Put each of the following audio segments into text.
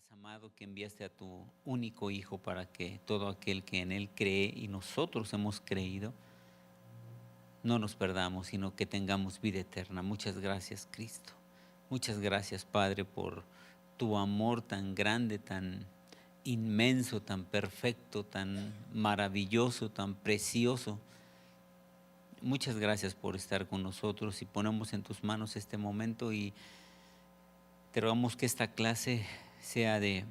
has amado, que enviaste a tu único Hijo para que todo aquel que en Él cree y nosotros hemos creído, no nos perdamos, sino que tengamos vida eterna. Muchas gracias, Cristo. Muchas gracias, Padre, por tu amor tan grande, tan inmenso, tan perfecto, tan maravilloso, tan precioso. Muchas gracias por estar con nosotros y ponemos en tus manos este momento y te rogamos que esta clase sea de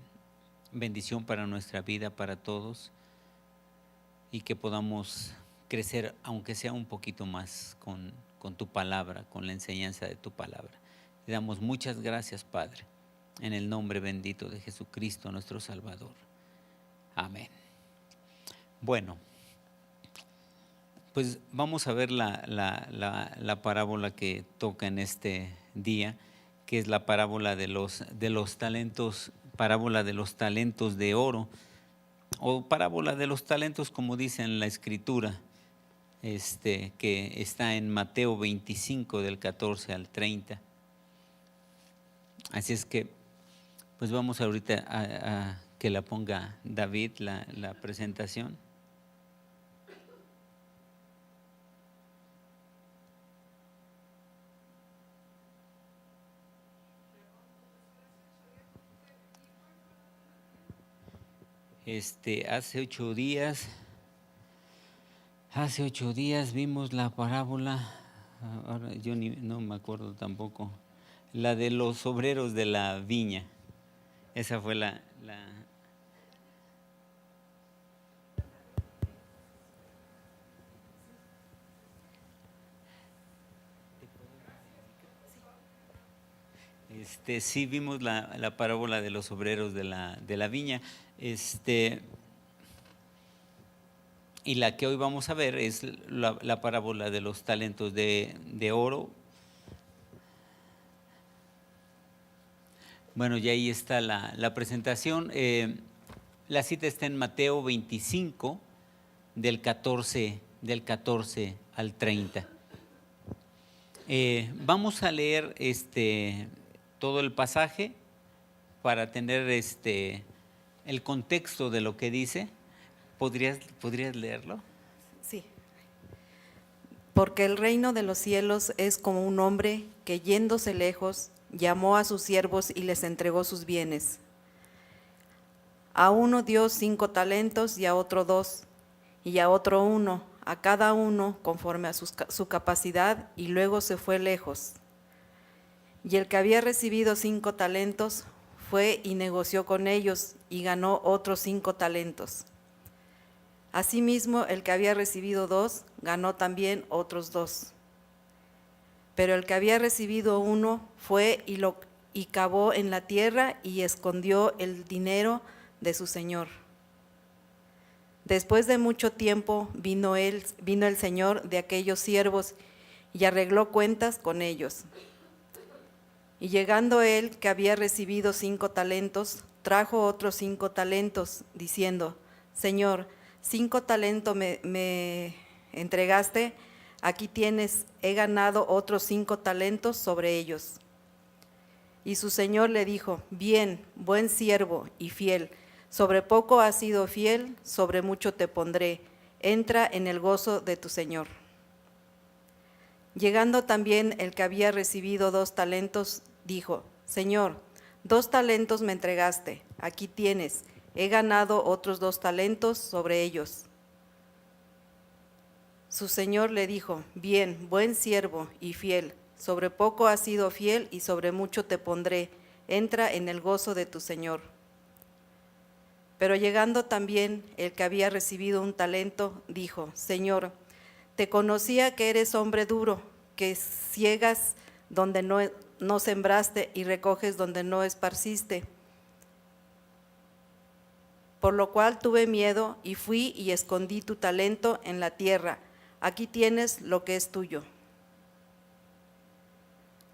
bendición para nuestra vida, para todos, y que podamos crecer, aunque sea un poquito más, con tu palabra, con la enseñanza de tu palabra. Le damos muchas gracias, Padre, en el nombre bendito de Jesucristo, nuestro Salvador. Amén. Bueno, pues vamos a ver la parábola que toca en este día, que es la parábola de los talentos, parábola de los talentos de oro, o parábola de los talentos, como dice en la Escritura, que está en Mateo 25, del 14 al 30. Así es que, pues vamos ahorita a que la ponga David, la presentación. Hace 8 días vimos la parábola, ahora yo no me acuerdo tampoco, la de los obreros de la viña. Esa fue la sí vimos la parábola de los obreros de la viña. Y la que hoy vamos a ver es la parábola de los talentos de oro. Bueno, y ahí está la presentación. La cita está en Mateo 25, del 14 al 30. Vamos a leer todo el pasaje para tener el contexto de lo que dice. ¿Podrías leerlo? Sí. Porque el reino de los cielos es como un hombre que, yéndose lejos, llamó a sus siervos y les entregó sus bienes. A uno dio 5 talentos y a otro 2, y a otro 1, a cada uno conforme a su capacidad, y luego se fue lejos. Y el que había recibido 5 talentos fue y negoció con ellos y ganó otros 5 talentos. Asimismo, el que había recibido 2 ganó también otros 2. Pero el que había recibido 1 fue y cavó en la tierra y escondió el dinero de su señor. Después de mucho tiempo vino el señor de aquellos siervos y arregló cuentas con ellos. Y llegando él, que había recibido 5 talentos, trajo otros 5 talentos, diciendo: Señor, 5 talentos me entregaste, aquí tienes, he ganado otros 5 talentos sobre ellos. Y su señor le dijo: Bien, buen siervo y fiel, sobre poco has sido fiel, sobre mucho te pondré, entra en el gozo de tu señor. Llegando también el que había recibido 2 talentos, dijo: Señor, 2 talentos me entregaste, aquí tienes, he ganado otros 2 talentos sobre ellos. Su señor le dijo: Bien, buen siervo y fiel, sobre poco has sido fiel y sobre mucho te pondré, entra en el gozo de tu señor. Pero llegando también el que había recibido 1 talento, dijo: Señor, te conocía que eres hombre duro, que ciegas donde no sembraste y recoges donde no esparciste. Por lo cual tuve miedo y fui y escondí tu talento en la tierra. Aquí tienes lo que es tuyo.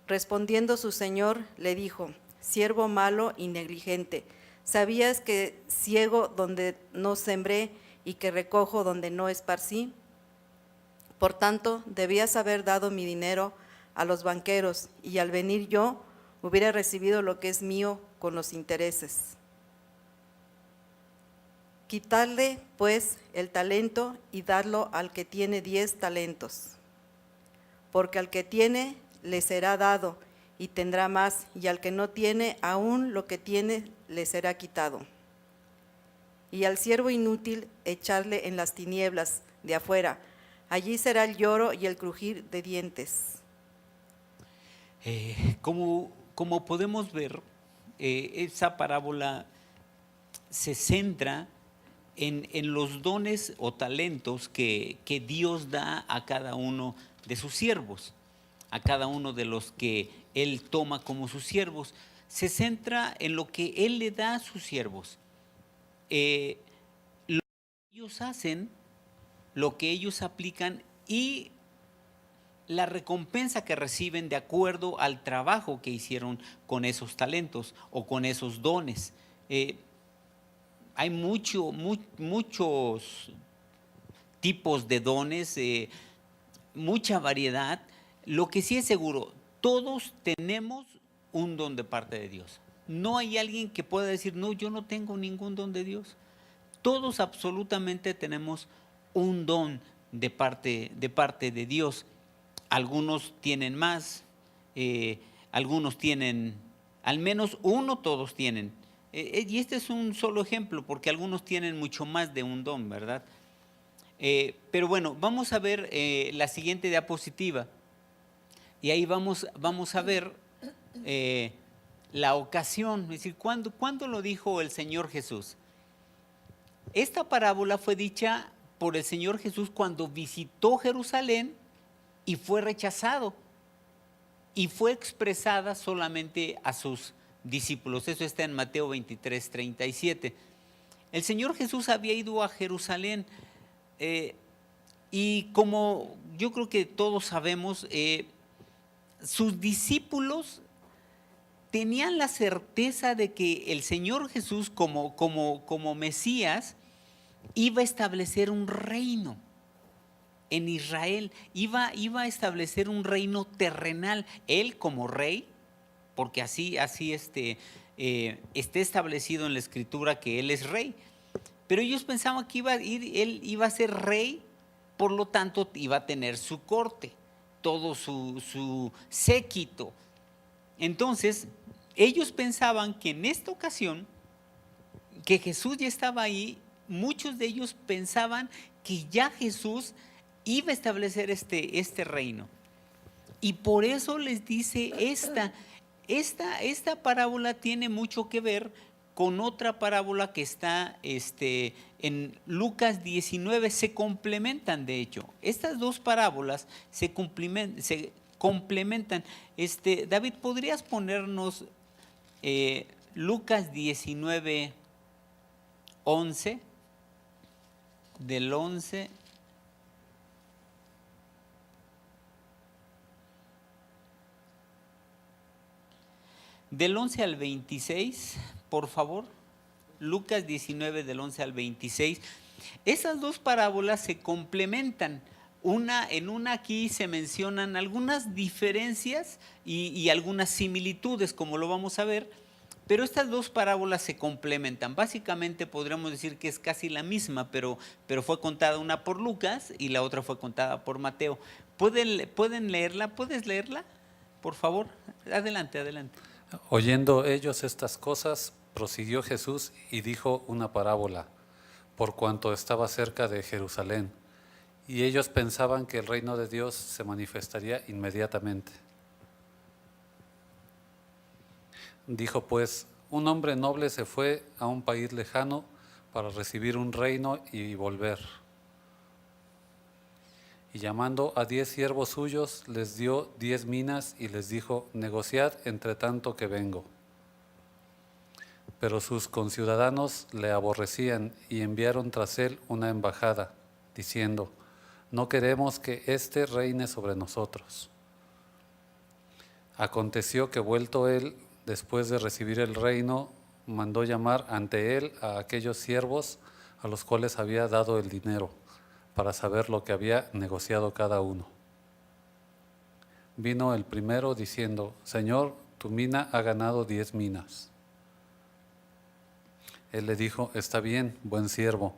Respondiendo su señor, le dijo: Siervo malo y negligente, ¿sabías que ciego donde no sembré y que recojo donde no esparcí? Por tanto, debías haber dado mi dinero a los banqueros, y al venir yo hubiera recibido lo que es mío con los intereses. Quitarle, pues, el talento y darlo al que tiene 10 talentos. Porque al que tiene, le será dado, y tendrá más, y al que no tiene, aún lo que tiene, le será quitado. Y al siervo inútil, echarle en las tinieblas de afuera. Allí será el lloro y el crujir de dientes. Como podemos ver, esa parábola se centra en los dones o talentos que Dios da a cada uno de sus siervos, a cada uno de los que Él toma como sus siervos. Se centra en lo que Él le da a sus siervos. Lo que ellos hacen, lo que ellos aplican y la recompensa que reciben de acuerdo al trabajo que hicieron con esos talentos o con esos dones. Hay muchos tipos de dones, mucha variedad. Lo que sí es seguro, todos tenemos un don de parte de Dios. No hay alguien que pueda decir, no, yo no tengo ningún don de Dios. Todos absolutamente tenemos un don de parte de Dios. Algunos tienen más, algunos tienen, al menos uno todos tienen. Y este es un solo ejemplo, porque algunos tienen mucho más de un don, ¿verdad? Pero bueno, vamos a ver la siguiente diapositiva. Y ahí vamos a ver la ocasión, es decir, ¿cuándo lo dijo el Señor Jesús? Esta parábola fue dicha por el Señor Jesús cuando visitó Jerusalén y fue rechazado. Y fue expresada solamente a sus discípulos. Eso está en Mateo 23, 37. El Señor Jesús había ido a Jerusalén y como yo creo que todos sabemos, sus discípulos tenían la certeza de que el Señor Jesús como Mesías iba a establecer un reino en Israel, iba a establecer un reino terrenal, él como rey, porque así está establecido en la Escritura que él es rey, pero ellos pensaban que él iba a ser rey, por lo tanto iba a tener su corte, todo su séquito. Entonces, ellos pensaban que en esta ocasión, que Jesús ya estaba ahí, muchos de ellos pensaban que ya Jesús iba a establecer este reino. Y por eso les dice esta parábola tiene mucho que ver con otra parábola que está en Lucas 19, se complementan de hecho. Estas dos parábolas se complementan. David, ¿podrías ponernos Lucas 19, 11? Del 11 al 26, por favor. Lucas 19 del 11 al 26. Esas dos parábolas se complementan. En una aquí se mencionan algunas diferencias y algunas similitudes, como lo vamos a ver, pero estas dos parábolas se complementan. Básicamente podríamos decir que es casi la misma, pero fue contada una por Lucas y la otra fue contada por Mateo. ¿Pueden leerla? ¿Puedes leerla? Por favor, adelante. Oyendo ellos estas cosas, prosiguió Jesús y dijo una parábola, por cuanto estaba cerca de Jerusalén, y ellos pensaban que el reino de Dios se manifestaría inmediatamente. Dijo pues, un hombre noble se fue a un país lejano para recibir un reino y volver. Y llamando a 10 siervos suyos, les dio 10 minas y les dijo, negociad entre tanto que vengo. Pero sus conciudadanos le aborrecían y enviaron tras él una embajada, diciendo, no queremos que éste reine sobre nosotros. Aconteció que vuelto él, después de recibir el reino, mandó llamar ante él a aquellos siervos a los cuales había dado el dinero, para saber lo que había negociado cada uno. Vino el primero diciendo, Señor, tu mina ha ganado 10 minas. Él le dijo, está bien, buen siervo,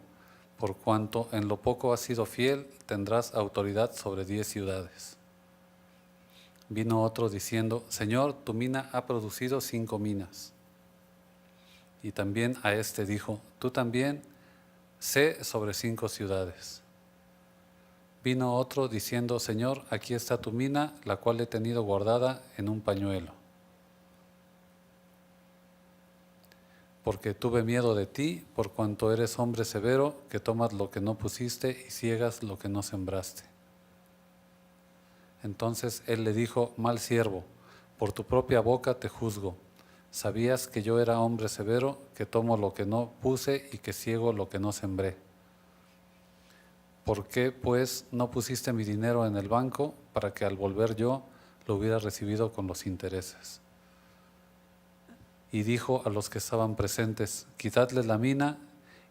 por cuanto en lo poco has sido fiel, tendrás autoridad sobre 10 ciudades. Vino otro diciendo, Señor, tu mina ha producido 5 minas. Y también a este dijo, tú también sé sobre 5 ciudades. Vino otro diciendo, Señor, aquí está tu mina, la cual he tenido guardada en un pañuelo. Porque tuve miedo de ti, por cuanto eres hombre severo, que tomas lo que no pusiste y ciegas lo que no sembraste. Entonces él le dijo, mal siervo, por tu propia boca te juzgo. Sabías que yo era hombre severo, que tomo lo que no puse y que ciego lo que no sembré. ¿Por qué, pues, no pusiste mi dinero en el banco para que al volver yo lo hubiera recibido con los intereses? Y dijo a los que estaban presentes, quitadle la mina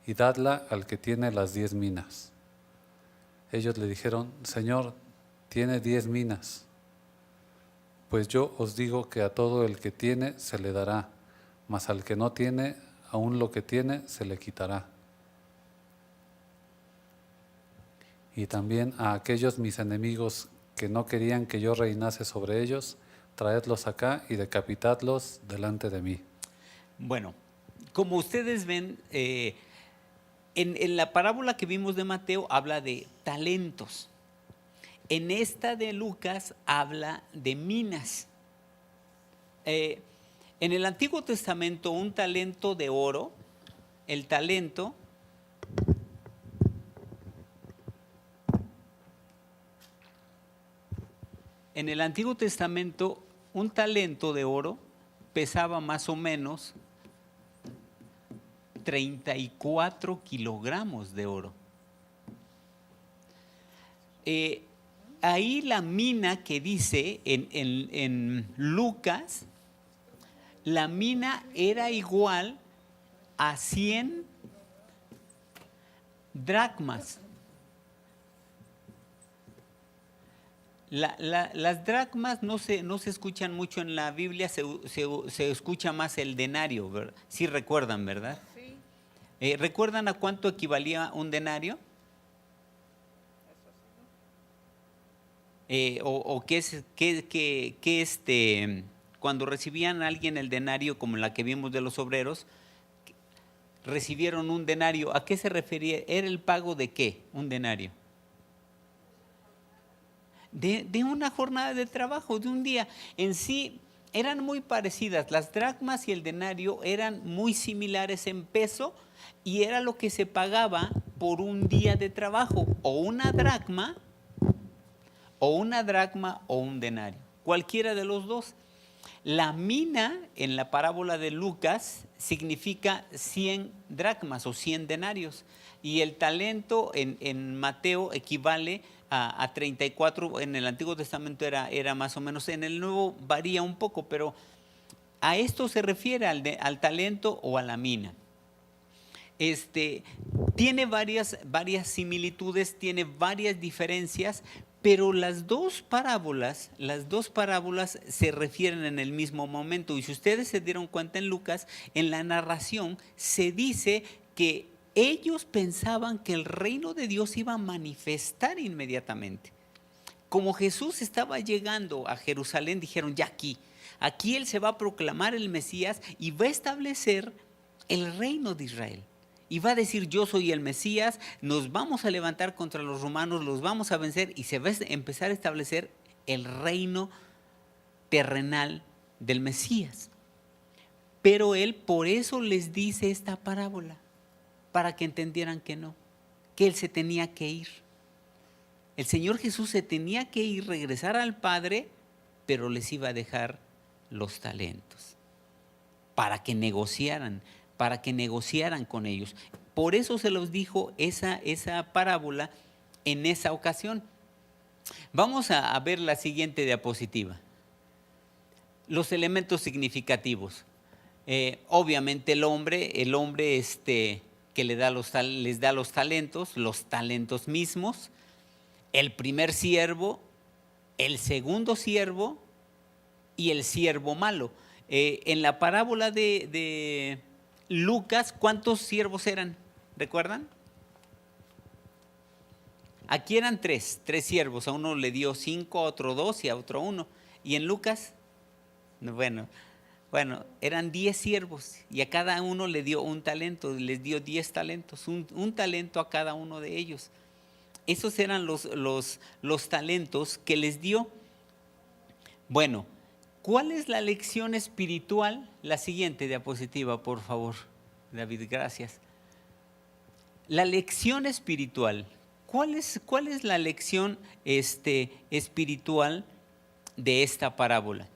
y dadla al que tiene las 10 minas. Ellos le dijeron, Señor, tiene 10 minas. Pues yo os digo que a todo el que tiene se le dará, mas al que no tiene, aún lo que tiene se le quitará. Y también a aquellos mis enemigos que no querían que yo reinase sobre ellos, traedlos acá y decapitadlos delante de mí. Bueno, como ustedes ven, en la parábola que vimos de Mateo habla de talentos. En esta de Lucas habla de minas. En el Antiguo Testamento, un talento de oro, el talento en el Antiguo Testamento, un talento de oro pesaba más o menos 34 kilogramos de oro. Ahí la mina que dice en Lucas, la mina era igual a 100 dracmas. Las dracmas no se escuchan mucho en la Biblia, se escucha más el denario, ¿verdad? Sí recuerdan, ¿verdad? Sí. ¿Recuerdan a cuánto equivalía un denario? Cuando recibían a alguien el denario, como la que vimos de los obreros, recibieron un denario, ¿a qué se refería? ¿Era el pago de qué? Un denario. De una jornada de trabajo, de un día. En sí eran muy parecidas, las dracmas y el denario eran muy similares en peso y era lo que se pagaba por un día de trabajo, o una dracma o un denario, cualquiera de los dos. La mina en la parábola de Lucas significa 100 dracmas o 100 denarios, y el talento en Mateo equivale a 34, en el Antiguo Testamento era más o menos, en el Nuevo varía un poco, pero a esto se refiere al talento o a la mina. Tiene varias similitudes, tiene varias diferencias, pero las dos parábolas se refieren en el mismo momento. Y si ustedes se dieron cuenta en Lucas, en la narración se dice que ellos pensaban que el reino de Dios iba a manifestar inmediatamente. Como Jesús estaba llegando a Jerusalén, dijeron, ya aquí Él se va a proclamar el Mesías y va a establecer el reino de Israel. Y va a decir, yo soy el Mesías, nos vamos a levantar contra los romanos, los vamos a vencer, y se va a empezar a establecer el reino terrenal del Mesías. Pero Él por eso les dice esta parábola, para que entendieran que no, que Él se tenía que ir. El Señor Jesús se tenía que ir, regresar al Padre, pero les iba a dejar los talentos para que negociaran con ellos. Por eso se los dijo esa parábola en esa ocasión. Vamos a ver la siguiente diapositiva. Los elementos significativos. Obviamente el hombre que les da los talentos mismos, el primer siervo, el segundo siervo y el siervo malo. En la parábola de Lucas, ¿cuántos siervos eran? ¿Recuerdan? Aquí eran tres siervos. A uno le dio 5, a otro 2 y a otro 1. ¿Y en Lucas? Bueno, eran 10 siervos y a cada uno le dio un talento, les dio 10 talentos, un talento a cada uno de ellos. Esos eran los talentos que les dio. Bueno, ¿cuál es la lección espiritual? La siguiente diapositiva, por favor, David, gracias. La lección espiritual. ¿Cuál es la lección espiritual de esta parábola?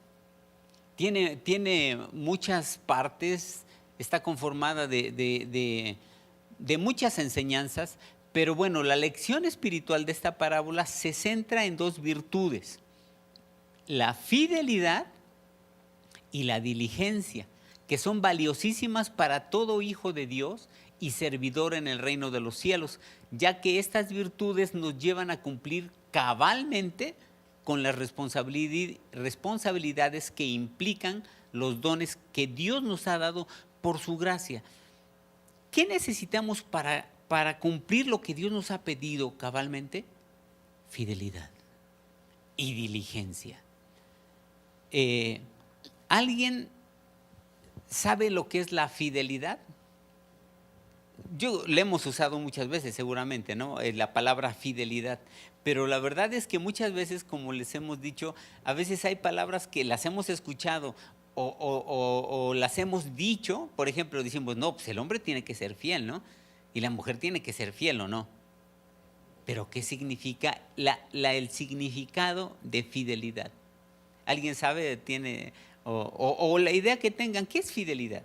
Tiene muchas partes, está conformada de muchas enseñanzas, pero bueno, la lección espiritual de esta parábola se centra en dos virtudes: la fidelidad y la diligencia, que son valiosísimas para todo hijo de Dios y servidor en el reino de los cielos, ya que estas virtudes nos llevan a cumplir cabalmente con las responsabilidades que implican los dones que Dios nos ha dado por su gracia. ¿Qué necesitamos para cumplir lo que Dios nos ha pedido cabalmente? Fidelidad y diligencia. ¿Alguien sabe lo que es la fidelidad? Le hemos usado muchas veces seguramente, ¿no? La palabra fidelidad, pero la verdad es que muchas veces, como les hemos dicho, a veces hay palabras que las hemos escuchado o las hemos dicho. Por ejemplo, decimos, no, pues el hombre tiene que ser fiel, ¿no? Y la mujer tiene que ser fiel, ¿o no? Pero ¿qué significa el significado de fidelidad? ¿Alguien sabe? ¿Tiene o la idea que tengan? ¿Qué es fidelidad?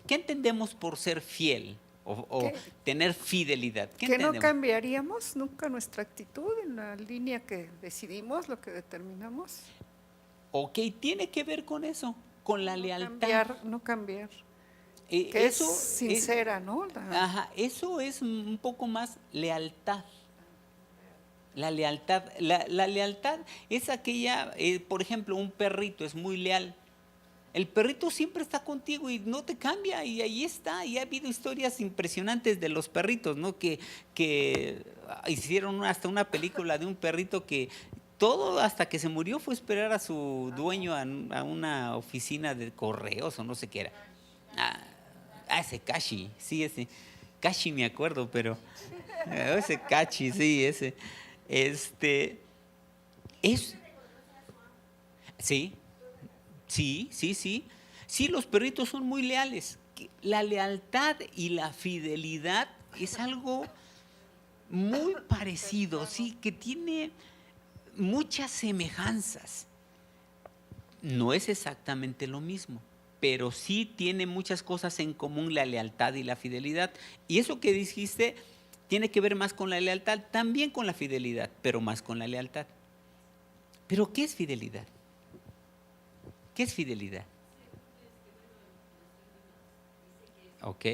¿Qué entendemos por ser fiel o tener fidelidad? ¿Qué que entendemos? no cambiaríamos nunca nuestra actitud en la línea que decidimos, lo que determinamos. Ok, tiene que ver con eso, con la lealtad. No cambiar. Que es sincera, ¿no? Ajá, eso es un poco más lealtad. La lealtad, la lealtad es aquella, por ejemplo, un perrito es muy leal. El perrito siempre está contigo y no te cambia, y ahí está. Y ha habido historias impresionantes de los perritos, ¿no? Que hicieron hasta una película de un perrito que todo hasta que se murió fue esperar a su dueño a una oficina de correos o no sé qué era. Ese Kashi, sí, ese Kashi me acuerdo, pero ese Kashi, sí, ese. Sí. Sí, los perritos son muy leales. La lealtad y la fidelidad es algo muy parecido, sí, que tiene muchas semejanzas. No es exactamente lo mismo, pero sí tiene muchas cosas en común la lealtad y la fidelidad. Y eso que dijiste tiene que ver más con la lealtad, también con la fidelidad, pero más con la lealtad. ¿Pero qué es fidelidad? ¿Qué es fidelidad? Ok.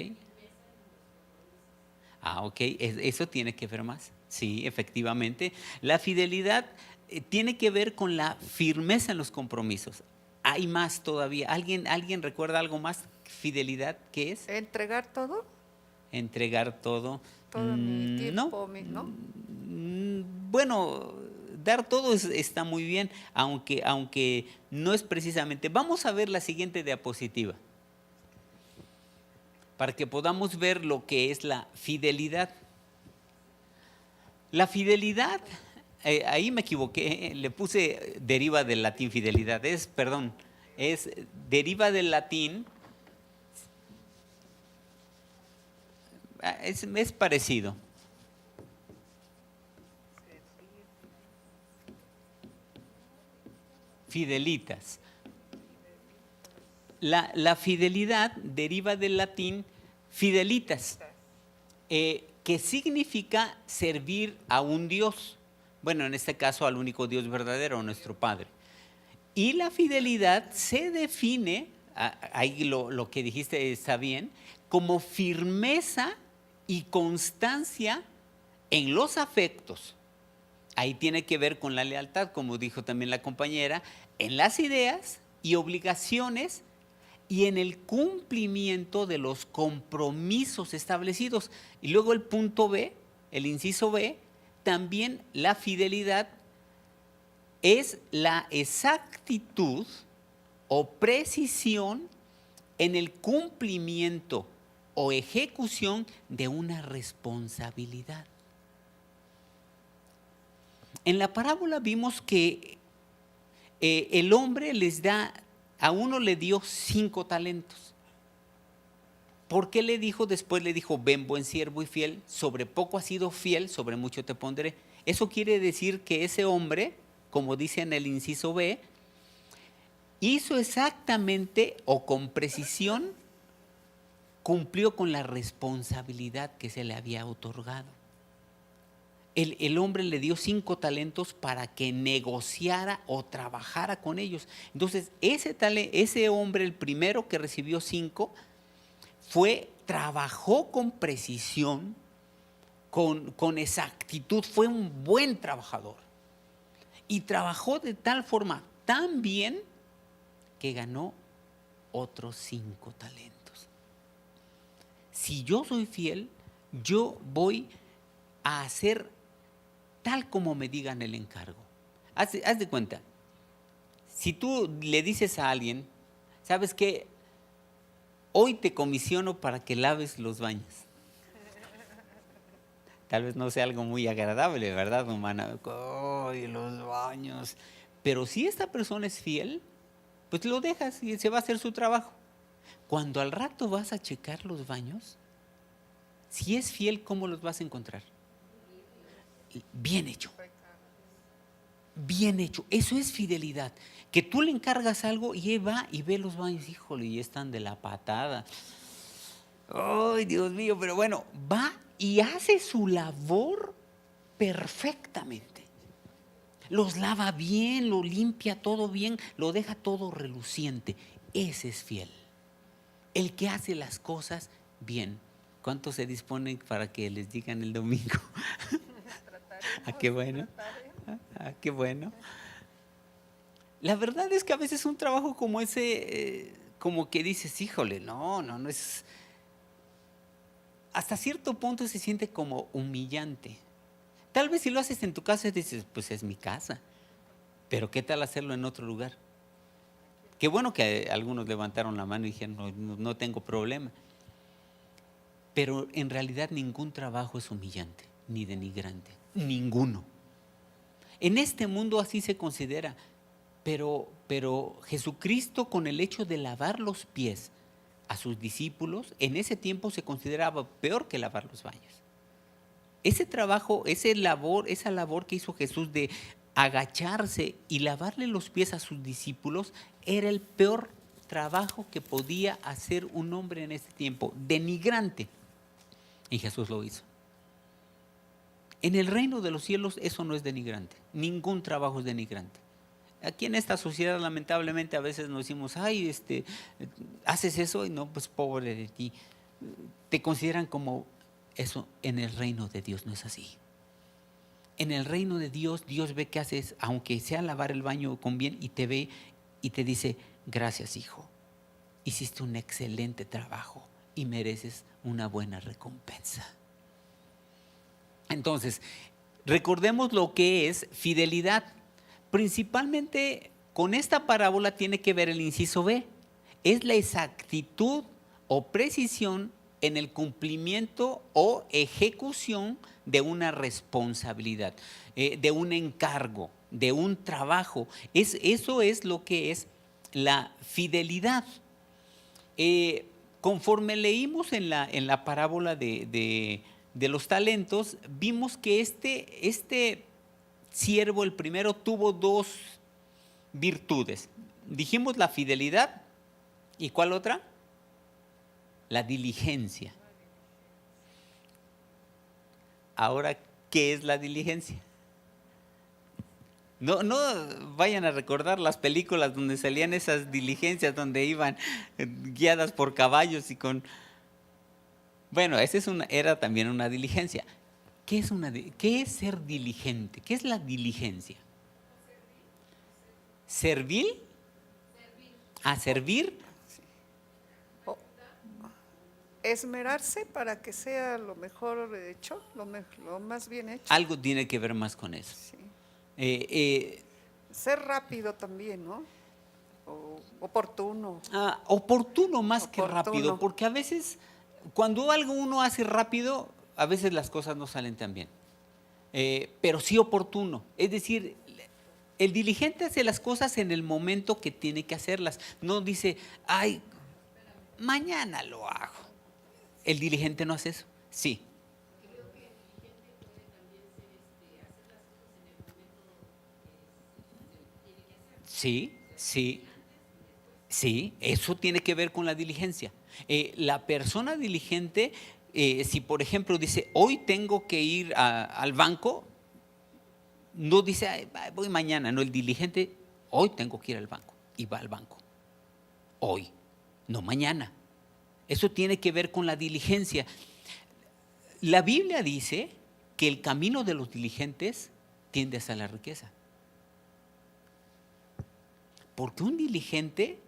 Ok, eso tiene que ver más. Sí, efectivamente. La fidelidad tiene que ver con la firmeza en los compromisos. Hay más todavía. ¿Alguien recuerda algo más? ¿Fidelidad qué es? ¿Entregar todo? Entregar todo. Todo mi tiempo, ¿no? Bueno, dar todo está muy bien, aunque no es precisamente. Vamos a ver la siguiente diapositiva para que podamos ver lo que es la fidelidad. La fidelidad, ahí me equivoqué, le puse deriva del latín fidelidad, es deriva del latín, es parecido. Fidelitas. La fidelidad deriva del latín fidelitas, que significa servir a un Dios. Bueno, en este caso al único Dios verdadero, nuestro Padre. Y la fidelidad se define, ahí lo que dijiste está bien, como firmeza y constancia en los afectos. Ahí tiene que ver con la lealtad, como dijo también la compañera, en las ideas y obligaciones y en el cumplimiento de los compromisos establecidos. Y luego el punto B, el inciso B, también la fidelidad es la exactitud o precisión en el cumplimiento o ejecución de una responsabilidad. En la parábola vimos que el hombre a uno le dio 5 talentos. ¿Por qué le dijo? Después le dijo, ven buen siervo y fiel, sobre poco has sido fiel, sobre mucho te pondré. Eso quiere decir que ese hombre, como dice en el inciso B, hizo exactamente o con precisión, cumplió con la responsabilidad que se le había otorgado. El hombre le dio 5 talentos para que negociara o trabajara con ellos. Entonces, ese hombre, el primero que recibió 5, trabajó con precisión, con exactitud, fue un buen trabajador. Y trabajó de tal forma tan bien que ganó otros 5 talentos. Si yo soy fiel, yo voy a hacer tal como me digan el encargo. Haz de cuenta, si tú le dices a alguien, ¿sabes qué? Hoy te comisiono para que laves los baños. Tal vez no sea algo muy agradable, ¿verdad, humana? ¡Ay, los baños! Pero si esta persona es fiel, pues lo dejas y se va a hacer su trabajo. Cuando al rato vas a checar los baños, si es fiel, ¿cómo los vas a encontrar? Bien hecho. Bien hecho. Eso es fidelidad. Que tú le encargas algo y él va y ve los baños. Híjole, y están de la patada. ¡Ay, Dios mío! Pero bueno, va y hace su labor perfectamente. Los lava bien, lo limpia todo bien, lo deja todo reluciente. Ese es fiel. El que hace las cosas bien. ¿Cuántos se disponen para que les digan el domingo? ¿Ah, qué bueno? ¿Ah, qué bueno? La verdad es que a veces un trabajo como ese, como que dices, híjole, no es. Hasta cierto punto se siente como humillante. Tal vez si lo haces en tu casa dices, pues es mi casa. Pero ¿qué tal hacerlo en otro lugar? Qué bueno que algunos levantaron la mano y dijeron, no tengo problema. Pero en realidad ningún trabajo es humillante, ni denigrante. Ninguno. En este mundo así se considera. Pero Jesucristo, con el hecho de lavar los pies a sus discípulos, en ese tiempo se consideraba peor que lavar los baños. Ese trabajo, esa labor que hizo Jesús de agacharse y lavarle los pies a sus discípulos, era el peor trabajo que podía hacer un hombre en ese tiempo, denigrante. Y Jesús lo hizo. En el reino de los cielos eso no es denigrante, ningún trabajo es denigrante. Aquí en esta sociedad lamentablemente a veces nos decimos, ay, haces eso y no, pues pobre de ti. Te consideran como eso. En el reino de Dios no es así. En el reino de Dios, Dios ve que haces, aunque sea lavar el baño con bien, y te ve y te dice, gracias hijo, hiciste un excelente trabajo y mereces una buena recompensa. Entonces, recordemos lo que es fidelidad. Principalmente con esta parábola tiene que ver el inciso B. Es la exactitud o precisión en el cumplimiento o ejecución de una responsabilidad, de un encargo, de un trabajo. Eso es lo que es la fidelidad. Conforme leímos en la parábola de los talentos, vimos que este siervo, el primero, tuvo 2 virtudes. Dijimos la fidelidad, ¿y cuál otra? La diligencia. Ahora, ¿qué es la diligencia? No vayan a recordar las películas donde salían esas diligencias, donde iban guiadas por caballos y con... Bueno, esa era también una diligencia. ¿Qué es ser diligente? ¿Qué es la diligencia? ¿Servir? ¿A servir? esmerarse para que sea lo mejor hecho, lo más bien hecho. Algo tiene que ver más con eso. Sí. Eh, Ser rápido también, ¿no? O oportuno. Oportuno más que Oportuno. rápido, porque a veces cuando algo uno hace rápido, a veces las cosas no salen tan bien. Pero sí oportuno, es decir, el diligente hace las cosas en el momento que tiene que hacerlas. No dice, ay, mañana lo hago. El diligente no hace eso. Sí. Sí, sí, sí, eso tiene que ver con la diligencia. La persona diligente, si por ejemplo dice, hoy tengo que ir al banco, no dice, "Ay, voy mañana", no, el diligente, hoy tengo que ir al banco y va al banco. Hoy, no mañana. Eso tiene que ver con la diligencia. La Biblia dice que el camino de los diligentes tiende hacia la riqueza. Porque un diligente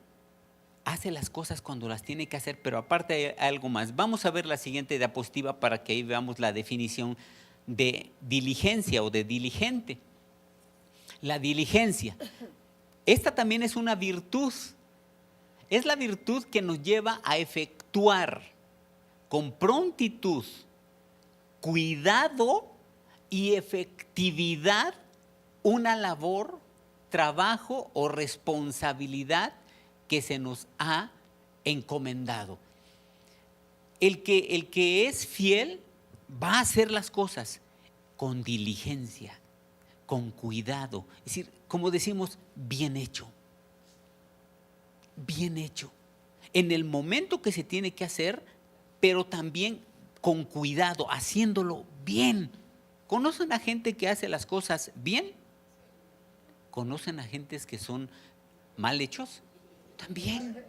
hace las cosas cuando las tiene que hacer, pero aparte hay algo más. Vamos a ver la siguiente diapositiva para que ahí veamos la definición de diligencia o de diligente. La diligencia. Esta también es una virtud. Es la virtud que nos lleva a efectuar con prontitud, cuidado y efectividad una labor, trabajo o responsabilidad que se nos ha encomendado. El que es fiel va a hacer las cosas con diligencia, con cuidado. Es decir, como decimos, bien hecho. Bien hecho. En el momento que se tiene que hacer, pero también con cuidado, haciéndolo bien. ¿Conocen a gente que hace las cosas bien? ¿Conocen a gentes que son mal hechos? También.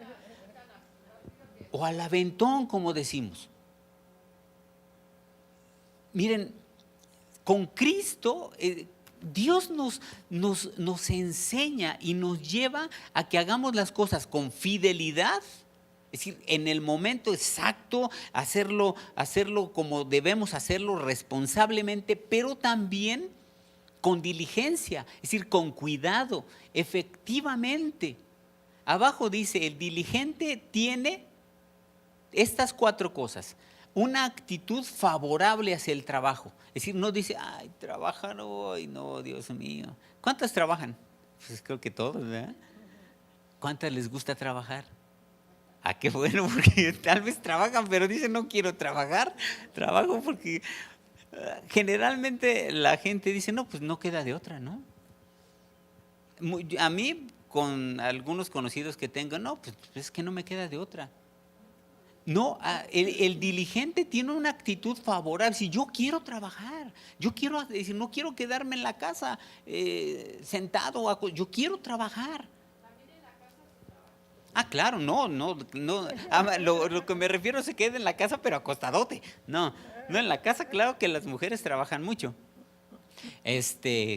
O al aventón, como decimos. Miren, con Cristo, Dios nos enseña y nos lleva a que hagamos las cosas con fidelidad. Es decir, en el momento exacto, hacerlo como debemos hacerlo responsablemente, pero también con diligencia, es decir, con cuidado, efectivamente. Abajo dice, el diligente tiene estas 4 cosas. Una actitud favorable hacia el trabajo. Es decir, no dice, ay, trabajar hoy, no, Dios mío. ¿Cuántas trabajan? Pues creo que todos, ¿verdad? ¿Cuántas les gusta trabajar? Ah, qué bueno, porque tal vez trabajan, pero dicen, no quiero trabajar. Trabajo porque generalmente la gente dice, no, pues no queda de otra, ¿no? A mí, con algunos conocidos que tengo, no, pues es que no me queda de otra. No, el diligente tiene una actitud favorable. Si yo quiero trabajar, yo quiero, no quiero quedarme en la casa sentado, yo quiero trabajar. Claro, no. Lo que me refiero se queda en la casa, pero acostadote. No, en la casa, claro que las mujeres trabajan mucho.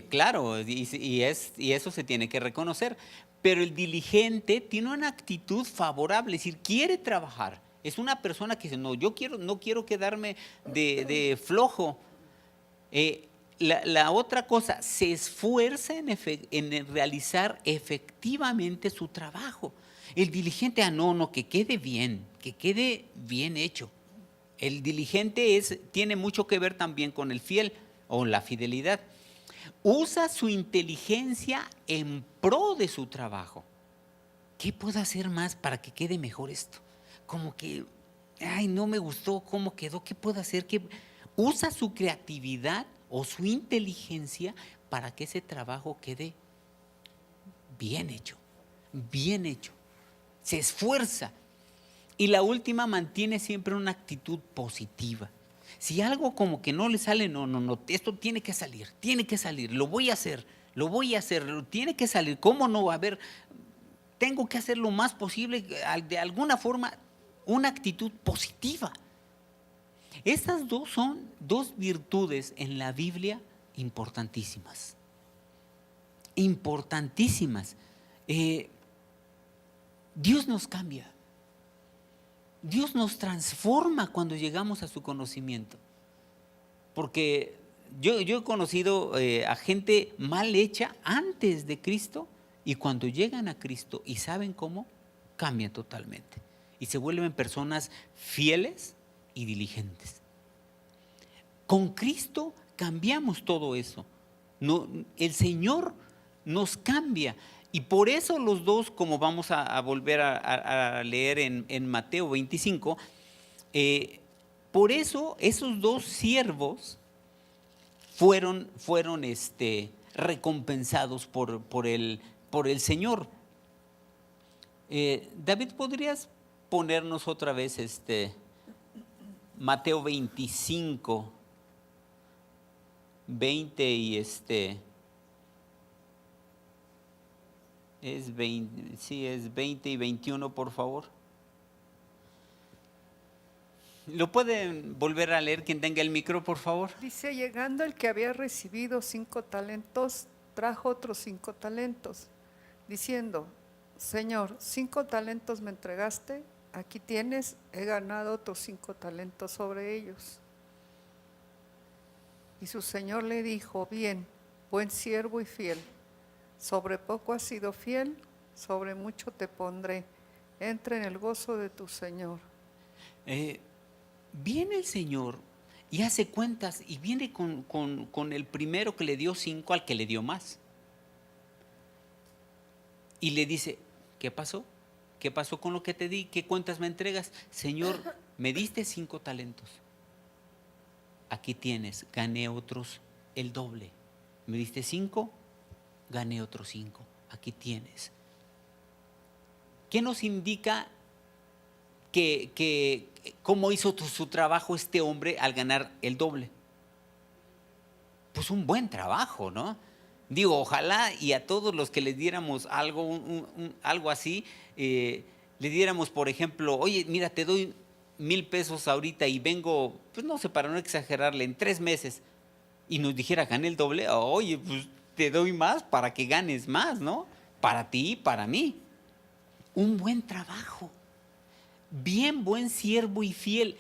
Claro, y eso se tiene que reconocer. Pero el diligente tiene una actitud favorable, es decir, quiere trabajar. Es una persona que dice, no, no quiero quedarme de flojo. La otra cosa, se esfuerza en realizar efectivamente su trabajo. El diligente, no, que quede bien hecho. El diligente tiene mucho que ver también con el fiel o la fidelidad. Usa su inteligencia en pro de su trabajo. ¿Qué puedo hacer más para que quede mejor esto? Como que, ay, no me gustó cómo quedó, ¿qué puedo hacer? Usa su creatividad o su inteligencia para que ese trabajo quede bien hecho, bien hecho. Se esfuerza. Y la última, mantiene siempre una actitud positiva. Si algo como que no le sale, no, esto tiene que salir, lo voy a hacer, tiene que salir, ¿cómo no? A ver, tengo que hacer lo más posible, de alguna forma, una actitud positiva. Estas son 2 virtudes en la Biblia importantísimas. Importantísimas. Dios nos cambia. Dios nos transforma cuando llegamos a su conocimiento. Porque yo he conocido a gente mal hecha antes de Cristo, y cuando llegan a Cristo y saben cómo, cambian totalmente. Y se vuelven personas fieles y diligentes. Con Cristo cambiamos todo eso. No, el Señor nos cambia. Y por eso los dos, como vamos a volver a leer en Mateo 25, por eso esos dos siervos fueron recompensados por el Señor. David, ¿podrías ponernos otra vez Mateo 25, 20 y es 20, sí, es 20 y 21, por favor? ¿Lo pueden volver a leer quien tenga el micro, por favor? Dice, llegando el que había recibido 5 talentos, trajo otros 5 talentos, diciendo, Señor, 5 talentos me entregaste, aquí tienes, he ganado otros 5 talentos sobre ellos. Y su señor le dijo, bien, buen siervo y fiel, sobre poco has sido fiel, sobre mucho te pondré, entra en el gozo de tu señor. Viene el Señor y hace cuentas y viene con el primero que le dio 5 al que le dio más. Y le dice, ¿qué pasó? ¿Qué pasó con lo que te di? ¿Qué cuentas me entregas? Señor, me diste 5 talentos. Aquí tienes, gané otros el doble. Me diste 5, gané otros 5. Aquí tienes. ¿Qué nos indica que cómo hizo su trabajo este hombre al ganar el doble? Pues un buen trabajo, ¿no? Digo, ojalá y a todos los que les diéramos algo, algo así, le diéramos, por ejemplo, oye, mira, te doy 1,000 pesos ahorita y vengo, pues no sé, para no exagerarle, en 3 meses, y nos dijera, gané el doble, oye, pues te doy más para que ganes más, ¿no? Para ti y para mí. Un buen trabajo. Bien, buen siervo y fiel.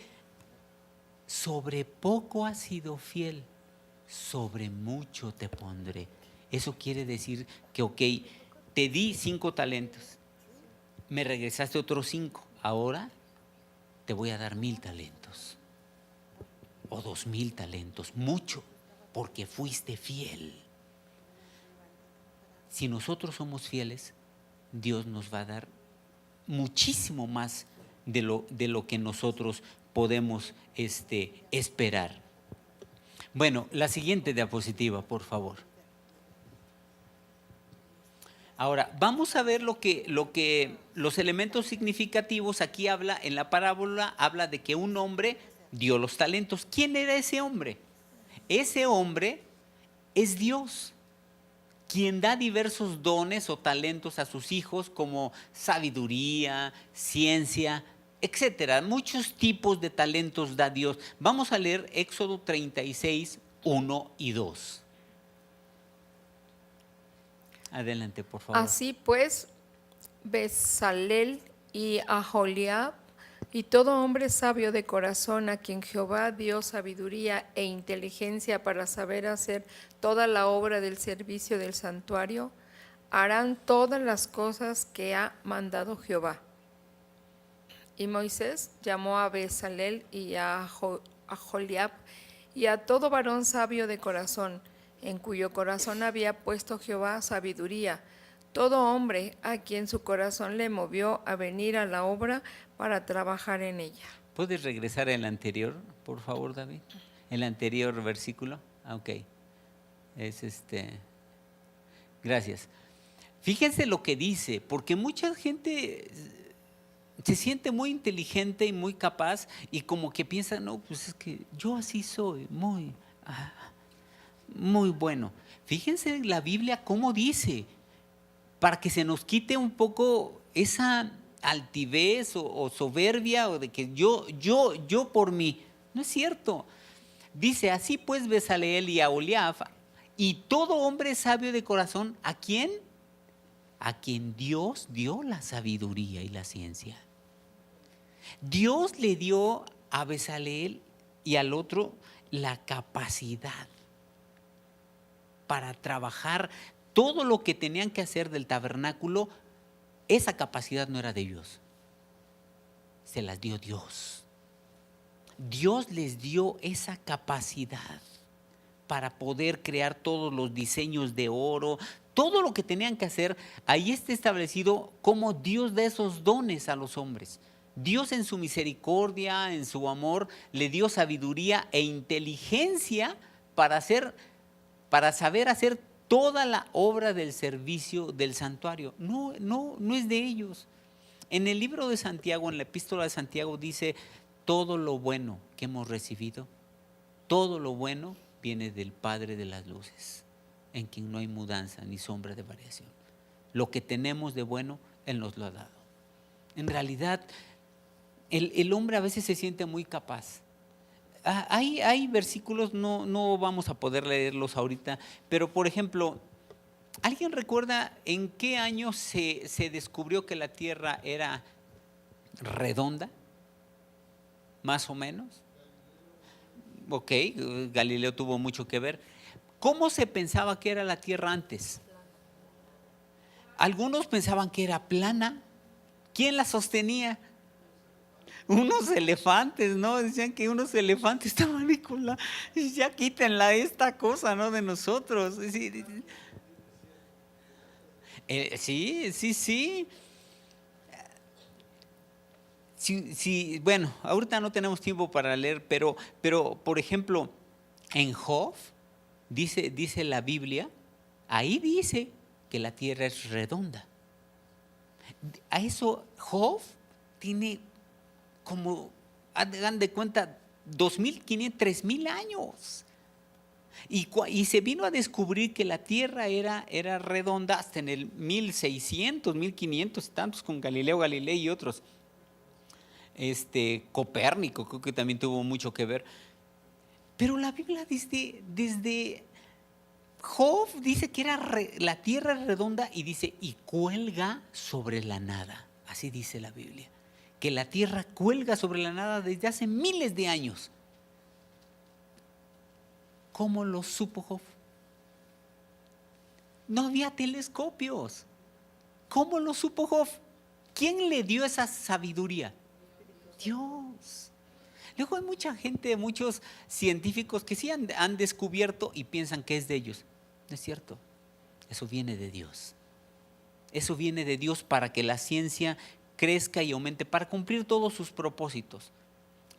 Sobre poco has sido fiel, sobre mucho te pondré. Eso quiere decir que, ok, te di 5 talentos, me regresaste otros 5, ahora te voy a dar 1,000 talentos o 2,000 talentos, mucho, porque fuiste fiel. Si nosotros somos fieles, Dios nos va a dar muchísimo más de lo que nosotros podemos esperar. Bueno, la siguiente diapositiva, por favor. Ahora, vamos a ver los elementos significativos. Aquí habla, en la parábola, habla de que un hombre dio los talentos. ¿Quién era ese hombre? Ese hombre es Dios, quien da diversos dones o talentos a sus hijos, como sabiduría, ciencia, etcétera. Muchos tipos de talentos da Dios. Vamos a leer Éxodo 36, 1 y 2. Adelante, por favor. Así pues, Bezalel y Aholiab y todo hombre sabio de corazón a quien Jehová dio sabiduría e inteligencia para saber hacer toda la obra del servicio del santuario, harán todas las cosas que ha mandado Jehová. Y Moisés llamó a Bezalel y a Aholiab y a todo varón sabio de corazón, en cuyo corazón había puesto Jehová sabiduría, todo hombre a quien su corazón le movió a venir a la obra para trabajar en ella. ¿Puedes regresar al anterior, por favor, David? El anterior versículo. Ok. Es Gracias. Fíjense lo que dice, porque mucha gente se siente muy inteligente y muy capaz y como que piensa, no, pues es que yo así soy, muy bueno. Fíjense la Biblia cómo dice, para que se nos quite un poco esa altivez o soberbia o de que yo por mí. No es cierto. Dice, así pues Bezaleel y Aholiab y todo hombre sabio de corazón, ¿a quién? A quien Dios dio la sabiduría y la ciencia. Dios le dio a Bezaleel y al otro la capacidad para trabajar todo lo que tenían que hacer del tabernáculo. Esa capacidad no era de ellos, se las dio Dios. Dios les dio esa capacidad para poder crear todos los diseños de oro, todo lo que tenían que hacer. Ahí está establecido cómo Dios da esos dones a los hombres. Dios en su misericordia, en su amor, le dio sabiduría e inteligencia para saber hacer toda la obra del servicio del santuario. No es de ellos. En el libro de Santiago, en la epístola de Santiago dice: todo lo bueno que hemos recibido, todo lo bueno viene del Padre de las luces, en quien no hay mudanza ni sombra de variación. Lo que tenemos de bueno, Él nos lo ha dado. En realidad, el hombre a veces se siente muy capaz. Hay versículos, no vamos a poder leerlos ahorita, pero por ejemplo, ¿alguien recuerda en qué año se descubrió que la Tierra era redonda? Más o menos. Ok, Galileo tuvo mucho que ver. ¿Cómo se pensaba que era la Tierra antes? Algunos pensaban que era plana. ¿Quién la sostenía? Unos elefantes, ¿no? Decían que unos elefantes estaban ahí con la... Ya quítenla esta cosa, ¿no? De nosotros. Sí. Sí, bueno, ahorita no tenemos tiempo para leer, pero por ejemplo, en Job, dice la Biblia, ahí dice que la tierra es redonda. A eso Job tiene como, hagan de cuenta, 2.500, 3.000 años. Y se vino a descubrir que la tierra era redonda hasta en el 1600, 1500 y tantos, con Galileo Galilei y otros. Copérnico creo que también tuvo mucho que ver. Pero la Biblia desde Job dice que la tierra es redonda, y dice: y cuelga sobre la nada. Así dice la Biblia, que la tierra cuelga sobre la nada desde hace miles de años. ¿Cómo lo supo Job? No había telescopios. ¿Cómo lo supo Job? ¿Quién le dio esa sabiduría? Dios. Luego hay mucha gente, muchos científicos que sí han descubierto y piensan que es de ellos. No es cierto. Eso viene de Dios. Eso viene de Dios para que la ciencia crezca y aumente, para cumplir todos sus propósitos.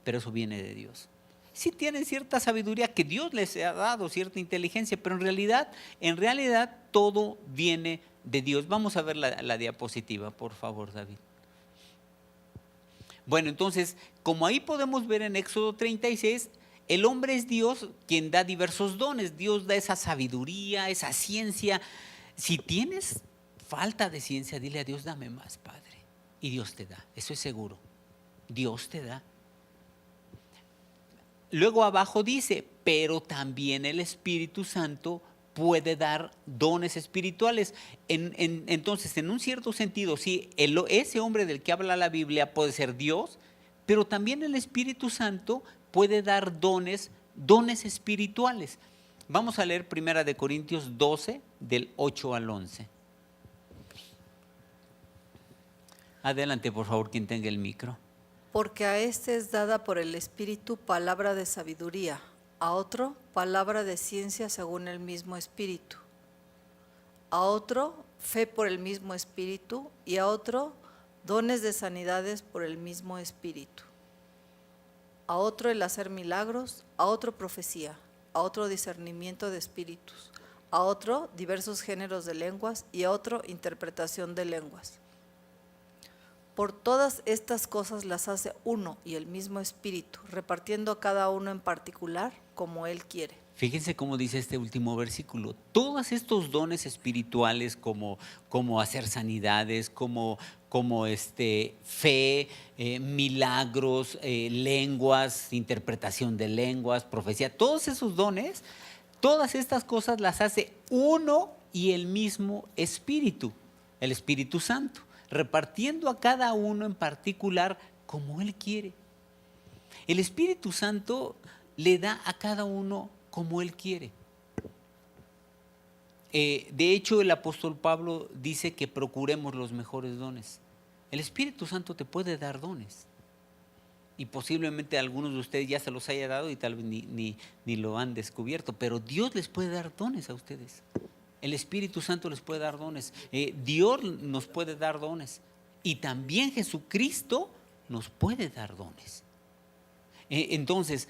Pero eso viene de Dios. Sí tienen cierta sabiduría que Dios les ha dado, cierta inteligencia, pero en realidad todo viene de Dios. Vamos a ver la diapositiva, por favor, David. Bueno, entonces, como ahí podemos ver en Éxodo 36, el hombre es Dios quien da diversos dones. Dios da esa sabiduría, esa ciencia. Si tienes falta de ciencia, dile a Dios: dame más, Padre. Y Dios te da, eso es seguro. Dios te da. Luego abajo dice: pero también el Espíritu Santo puede dar dones espirituales. Entonces, en un cierto sentido, sí, ese hombre del que habla la Biblia puede ser Dios, pero también el Espíritu Santo puede dar dones espirituales. Vamos a leer 1 Corintios 12, del 8 al 11. Adelante, por favor, quien tenga el micro. Porque a este es dada por el Espíritu palabra de sabiduría, a otro palabra de ciencia según el mismo Espíritu, a otro fe por el mismo Espíritu, y a otro dones de sanidades por el mismo Espíritu, a otro el hacer milagros, a otro profecía, a otro discernimiento de espíritus, a otro diversos géneros de lenguas, y a otro interpretación de lenguas. Por todas estas cosas las hace uno y el mismo Espíritu, repartiendo a cada uno en particular como Él quiere. Fíjense cómo dice este último versículo. Todos estos dones espirituales, como hacer sanidades, como fe, milagros, lenguas, interpretación de lenguas, profecía, todos esos dones, todas estas cosas las hace uno y el mismo Espíritu, el Espíritu Santo, repartiendo a cada uno en particular como Él quiere. El Espíritu Santo le da a cada uno como Él quiere. De hecho, el apóstol Pablo dice que procuremos los mejores dones. El Espíritu Santo te puede dar dones. Y posiblemente algunos de ustedes ya se los haya dado y tal vez ni lo han descubierto, pero Dios les puede dar dones a ustedes. El Espíritu Santo les puede dar dones. Dios nos puede dar dones. Y también Jesucristo nos puede dar dones. Entonces,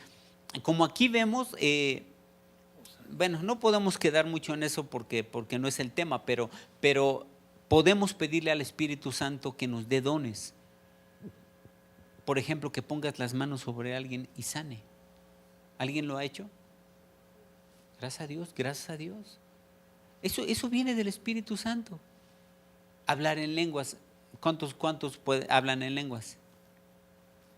como aquí vemos, bueno, no podemos quedar mucho en eso porque no es el tema, pero podemos pedirle al Espíritu Santo que nos dé dones. Por ejemplo, que pongas las manos sobre alguien y sane. ¿Alguien lo ha hecho? Gracias a Dios, gracias a Dios. Eso viene del Espíritu Santo. Hablar en lenguas. ¿Cuántos hablan en lenguas?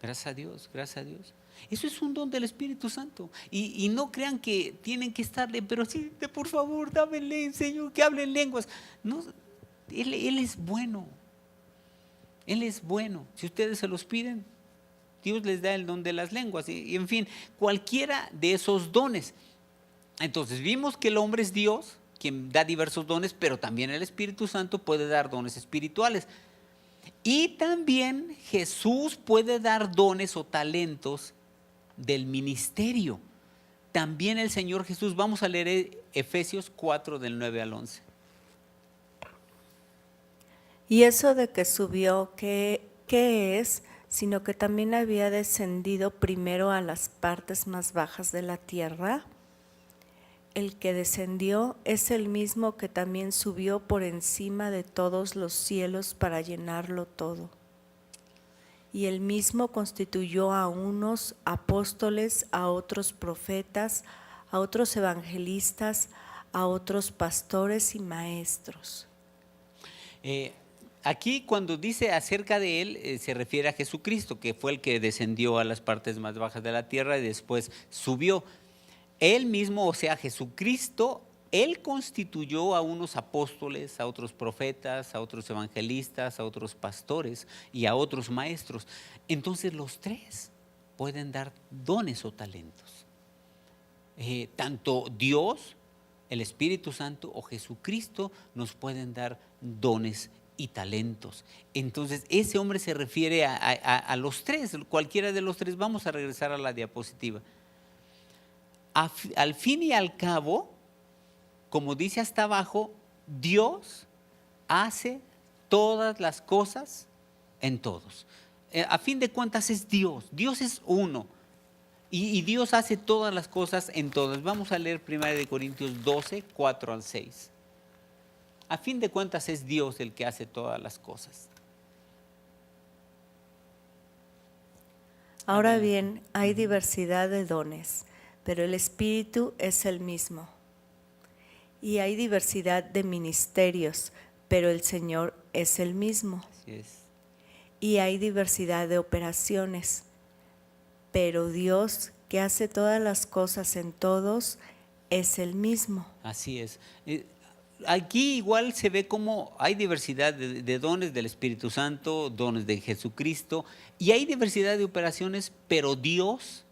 Gracias a Dios, gracias a Dios. Eso es un don del Espíritu Santo. Y no crean que tienen que estarle, pero sí, por favor, dámele, Señor, que hable en lenguas. No, Él es bueno. Él es bueno. Si ustedes se los piden, Dios les da el don de las lenguas. Y en fin, cualquiera de esos dones. Entonces vimos que el hombre es Dios, quien da diversos dones, pero también el Espíritu Santo puede dar dones espirituales. Y también Jesús puede dar dones o talentos del ministerio. También el Señor Jesús, vamos a leer Efesios 4 del 9 al 11. Y eso de que subió, ¿qué es? Sino que también había descendido primero a las partes más bajas de la tierra. El que descendió es el mismo que también subió por encima de todos los cielos para llenarlo todo. Y el mismo constituyó a unos apóstoles, a otros profetas, a otros evangelistas, a otros pastores y maestros. Aquí cuando dice acerca de Él, se refiere a Jesucristo, que fue el que descendió a las partes más bajas de la tierra y después subió. Él mismo, o sea, Jesucristo, Él constituyó a unos apóstoles, a otros profetas, a otros evangelistas, a otros pastores y a otros maestros. Entonces los tres pueden dar dones o talentos. Tanto Dios, el Espíritu Santo o Jesucristo nos pueden dar dones y talentos. Entonces ese hombre se refiere a los tres, cualquiera de los tres. Vamos a regresar a la diapositiva. Al fin y al cabo, como dice hasta abajo, Dios hace todas las cosas en todos. A fin de cuentas es Dios es uno y Dios hace todas las cosas en todos. Vamos a leer 1 Corintios 12, 4 al 6. A fin de cuentas es Dios el que hace todas las cosas. Ahora bien, hay diversidad de dones, pero el Espíritu es el mismo. Y hay diversidad de ministerios, pero el Señor es el mismo. Así es. Y hay diversidad de operaciones, pero Dios, que hace todas las cosas en todos, es el mismo. Así es. Aquí igual se ve como hay diversidad de dones del Espíritu Santo, dones de Jesucristo, y hay diversidad de operaciones, pero Dios,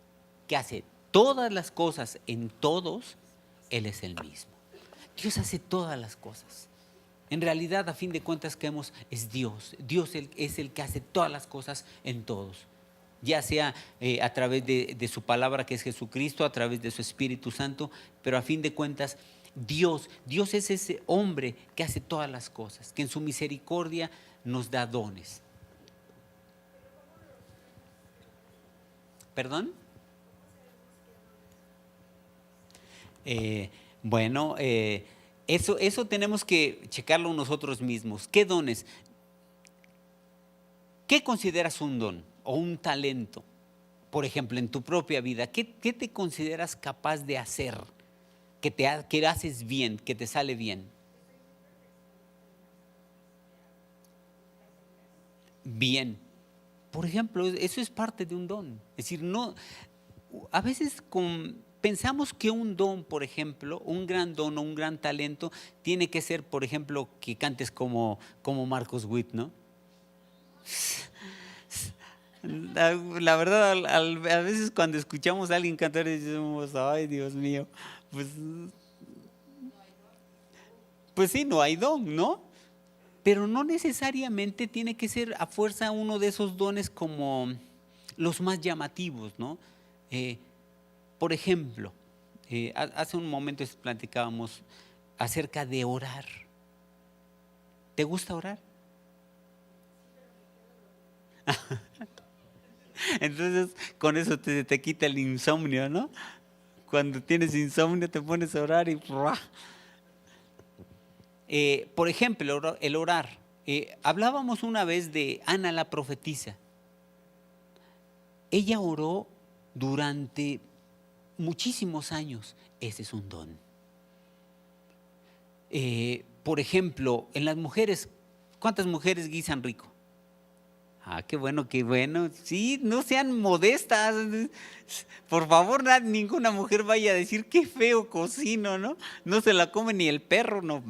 que hace todas las cosas en todos, Él es el mismo. Dios hace todas las cosas. En realidad, a fin de cuentas, creemos es Dios. Dios es el que hace todas las cosas en todos. Ya sea a través de su palabra, que es Jesucristo, a través de su Espíritu Santo, pero a fin de cuentas, Dios es ese hombre que hace todas las cosas, que en su misericordia nos da dones. ¿Perdón? Eso tenemos que checarlo nosotros mismos. ¿Qué dones? ¿Qué consideras un don o un talento? Por ejemplo, en tu propia vida, ¿qué te consideras capaz de hacer? Que haces bien, que te sale bien. Bien. Por ejemplo, eso es parte de un don. Es decir, no, a veces pensamos que un don, por ejemplo, un gran don o un gran talento, tiene que ser, por ejemplo, que cantes como Marcos Witt, ¿no? La verdad, a veces cuando escuchamos a alguien cantar decimos, ay Dios mío, pues sí, no hay don, ¿no? Pero no necesariamente tiene que ser a fuerza uno de esos dones como los más llamativos, ¿no? Por ejemplo, hace un momento platicábamos acerca de orar. ¿Te gusta orar? Entonces, con eso te quita el insomnio, ¿no? Cuando tienes insomnio te pones a orar y ¡ruah! Por ejemplo, el orar. Hablábamos una vez de Ana la profetisa. Ella oró durante muchísimos años. Ese es un don. Por ejemplo, en las mujeres, ¿cuántas mujeres guisan rico? Ah, qué bueno, qué bueno. Sí, no sean modestas. Por favor, ninguna mujer vaya a decir qué feo cocino, ¿no? No se la come ni el perro, no.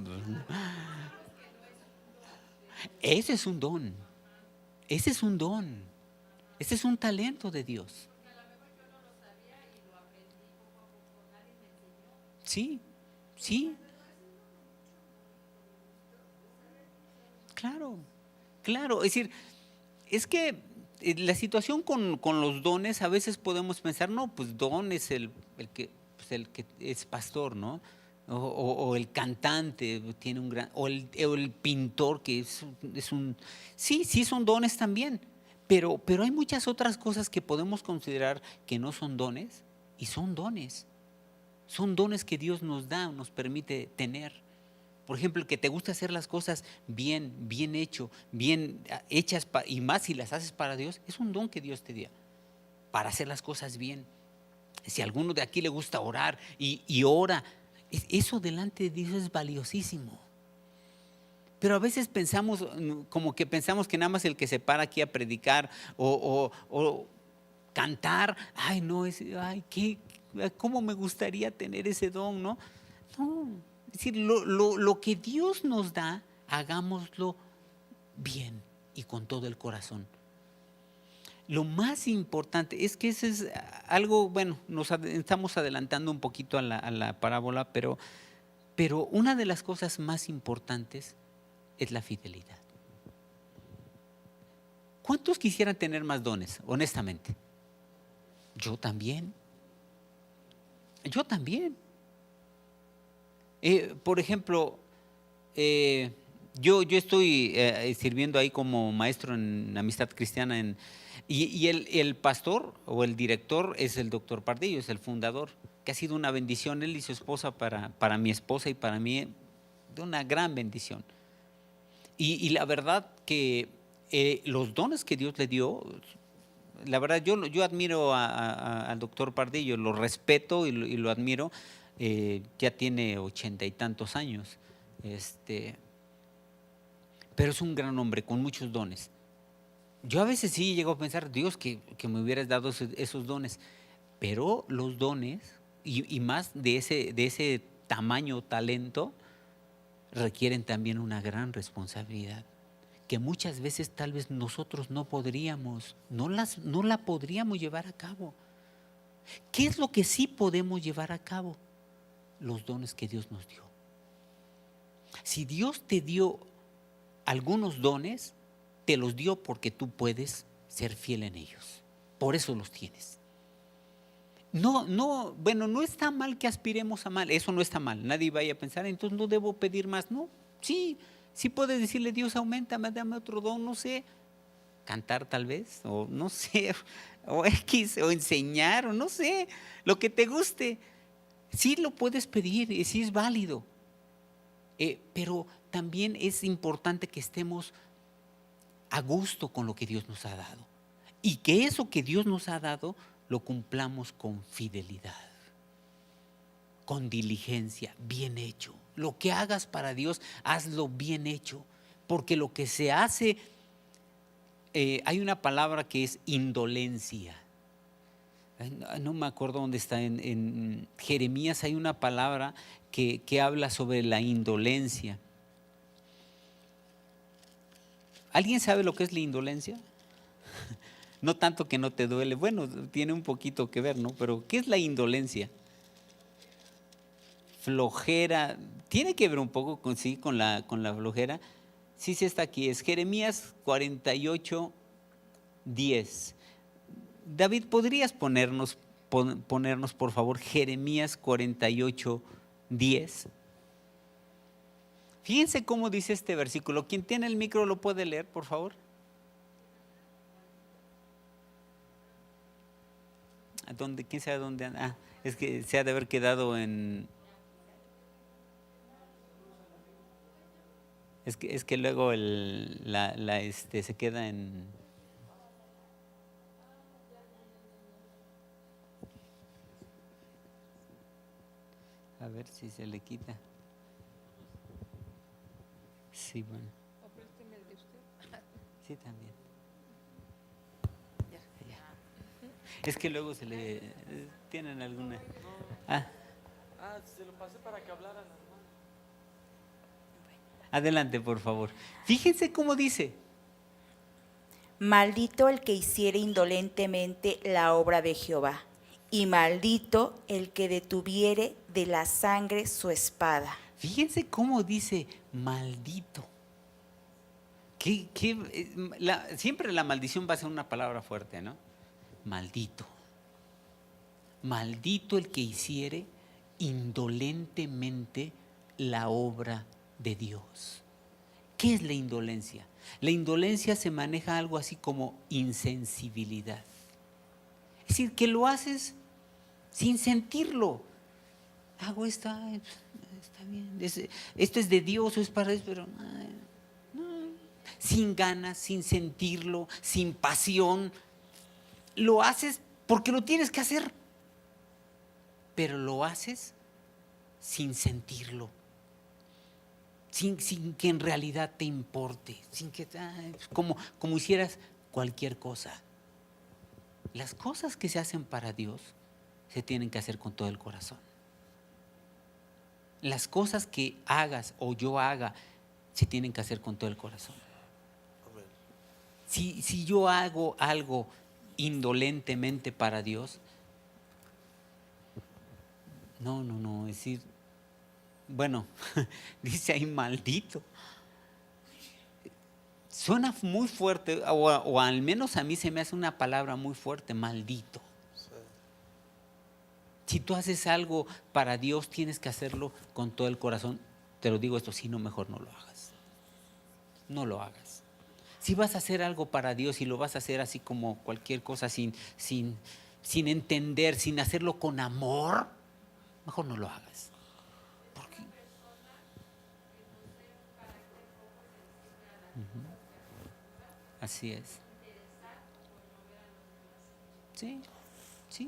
Ese es un don. Ese es un don. Ese es un talento de Dios. Sí, sí. Claro, claro. Es decir, es que la situación con los dones, a veces podemos pensar, no, pues don es el que es pastor, ¿no? O el cantante tiene un gran, o el pintor que es un, sí son dones también, pero hay muchas otras cosas que podemos considerar que no son dones y son dones. Son dones que Dios nos da, nos permite tener. Por ejemplo, el que te gusta hacer las cosas bien hecho, bien hechas, y más si las haces para Dios, es un don que Dios te dio para hacer las cosas bien. Si a alguno de aquí le gusta orar y ora, eso delante de Dios es valiosísimo. Pero a veces pensamos que nada más el que se para aquí a predicar o cantar, ay no, ¿cómo me gustaría tener ese don, no? No. Es decir, lo que Dios nos da, hagámoslo bien y con todo el corazón. Lo más importante es que ese es algo, bueno, nos estamos adelantando un poquito a la parábola, pero una de las cosas más importantes es la fidelidad. ¿Cuántos quisieran tener más dones, honestamente? Yo también. Por ejemplo, yo estoy sirviendo ahí como maestro en Amistad Cristiana y el pastor o el director es el doctor Pardillo, es el fundador, que ha sido una bendición, él y su esposa para mi esposa y para mí, de una gran bendición. Y la verdad que los dones que Dios le dio, la verdad yo admiro al doctor Pardillo, lo respeto y lo admiro. Ya tiene 80 y tantos años, pero es un gran hombre con muchos dones. Yo a veces sí llego a pensar, Dios, que me hubieras dado esos dones, pero los dones y más de ese tamaño, talento, requieren también una gran responsabilidad, que muchas veces tal vez nosotros no la podríamos llevar a cabo. ¿Qué es lo que sí podemos llevar a cabo? Los dones que Dios nos dio. Si Dios te dio algunos dones, te los dio porque tú puedes ser fiel en ellos. Por eso los tienes. No está mal que aspiremos a mal, eso no está mal. Nadie vaya a pensar, entonces no debo pedir más. No, sí puedes decirle, Dios, auméntame, dame otro don, no sé, cantar tal vez, o no sé, o enseñar, o no sé, lo que te guste. Sí lo puedes pedir, sí es válido, pero también es importante que estemos a gusto con lo que Dios nos ha dado y que eso que Dios nos ha dado lo cumplamos con fidelidad, con diligencia, bien hecho. Lo que hagas para Dios, hazlo bien hecho, porque lo que se hace, hay una palabra que es indolencia. No me acuerdo dónde está, en Jeremías hay una palabra que habla sobre la indolencia. ¿Alguien sabe lo que es la indolencia? No tanto que no te duele, bueno, tiene un poquito que ver, ¿no? Pero ¿qué es la indolencia? Flojera, tiene que ver un poco con, sí, con la flojera. Sí, sí está aquí, es Jeremías 48, 10. David, ¿podrías ponernos por favor Jeremías 48, 10? Fíjense cómo dice este versículo. Quien tiene el micro lo puede leer, por favor. ¿Dónde? ¿Quién sabe dónde anda? Ah, es que se ha de haber quedado en... Es que luego se queda en... A ver si se le quita. Sí, bueno. Sí, también. Ya. Es que luego se le... ¿Tienen alguna? Se lo pasé para que hablaran. Adelante, por favor. Fíjense cómo dice. Maldito el que hiciere indolentemente la obra de Jehová, y maldito el que detuviere de la sangre su espada. Fíjense cómo dice maldito. Siempre la maldición va a ser una palabra fuerte, ¿no? Maldito. Maldito el que hiciere indolentemente la obra de Dios. ¿Qué es la indolencia? La indolencia se maneja algo así como insensibilidad. Es decir, que lo haces sin sentirlo. Hago esto, está bien. Esto es de Dios o es para eso, pero no. Sin ganas, sin sentirlo, sin pasión. Lo haces porque lo tienes que hacer, pero lo haces sin sentirlo. Sin que en realidad te importe, sin que como hicieras cualquier cosa. Las cosas que se hacen para Dios se tienen que hacer con todo el corazón. Las cosas que hagas o yo haga se tienen que hacer con todo el corazón. Si yo hago algo indolentemente para Dios, no, es decir, bueno, dice ahí maldito. Suena muy fuerte, o al menos a mí se me hace una palabra muy fuerte, maldito. Sí. Si tú haces algo para Dios, tienes que hacerlo con todo el corazón. Te lo digo esto, si no, mejor no lo hagas. No lo hagas. Si vas a hacer algo para Dios y lo vas a hacer así como cualquier cosa, sin entender, sin hacerlo con amor, mejor no lo hagas. Así es. Sí,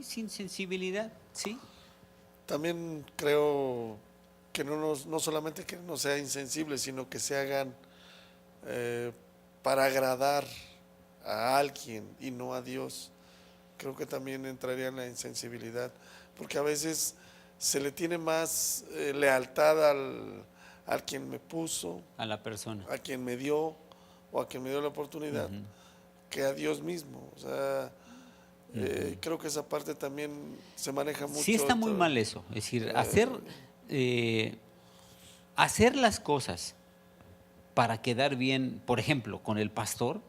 sin sensibilidad, sí. También creo que no solamente que no sea insensible, sino que se hagan para agradar a alguien y no a Dios. Creo que también entraría en la insensibilidad, porque a veces se le tiene más lealtad al quien me puso, a la persona, a quien me dio o a quien me dio la oportunidad, que a Dios mismo. O sea, creo que esa parte también se maneja mucho. Sí, está muy mal eso. Es decir, hacer las cosas para quedar bien, por ejemplo, con el pastor,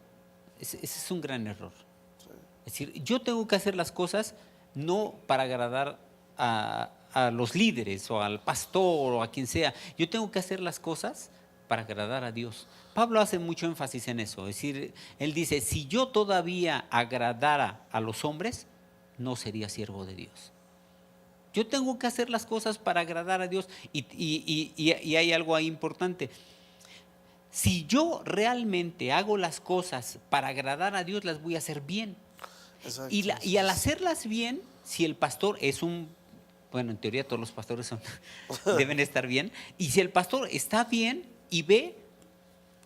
ese es un gran error. Sí. Es decir, yo tengo que hacer las cosas no para agradar a los líderes o al pastor o a quien sea. Yo tengo que hacer las cosas para agradar a Dios. Pablo hace mucho énfasis en eso, es decir, él dice, si yo todavía agradara a los hombres, no sería siervo de Dios. Yo tengo que hacer las cosas para agradar a Dios y hay algo ahí importante. Si yo realmente hago las cosas para agradar a Dios, las voy a hacer bien. Exacto. Y al hacerlas bien, si el pastor es bueno, en teoría todos los pastores deben estar bien, y si el pastor está bien y ve,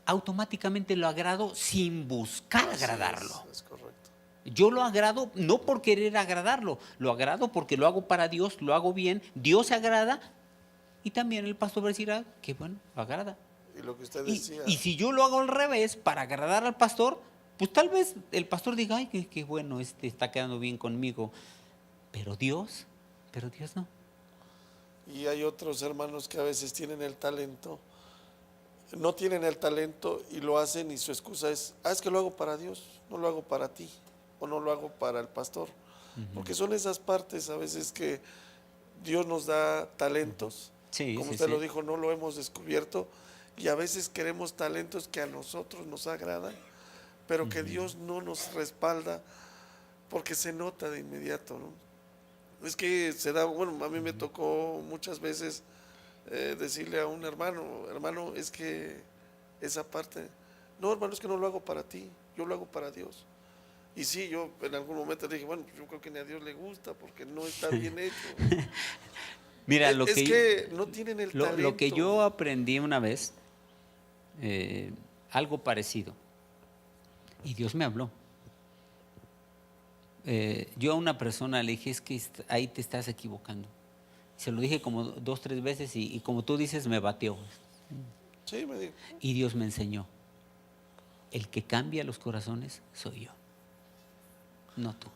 automáticamente lo agrado sin buscar agradarlo. Es correcto. Yo lo agrado no por querer agradarlo, lo agrado porque lo hago para Dios, lo hago bien, Dios se agrada, y también el pastor va a decir, que bueno, lo agrada. Y lo que usted decía. Y si yo lo hago al revés, para agradar al pastor, pues tal vez el pastor diga, ay, qué bueno, está quedando bien conmigo, pero Dios no. Y hay otros hermanos que a veces tienen el talento, no tienen el talento y lo hacen y su excusa es que lo hago para Dios, no lo hago para ti o no lo hago para el pastor. Porque son esas partes a veces que Dios nos da talentos, Sí, como sí, usted sí. lo dijo, no lo hemos descubierto y a veces queremos talentos que a nosotros nos agradan, pero que Dios no nos respalda porque se nota de inmediato, ¿no? Es que se da, bueno, a mí me tocó muchas veces decirle a un hermano, es que esa parte, no hermano, es que no lo hago para ti, yo lo hago para Dios. Y sí, yo en algún momento dije, bueno, yo creo que ni a Dios le gusta porque no está bien hecho. Mira, Es que no tienen el talento. lo que yo aprendí una vez, algo parecido, y Dios me habló. Yo a una persona le dije, es que ahí te estás equivocando. Se lo dije como 2, 3 veces y como tú dices, me bateó. Sí, me dijo. Y Dios me enseñó, el que cambia los corazones soy yo, no tú.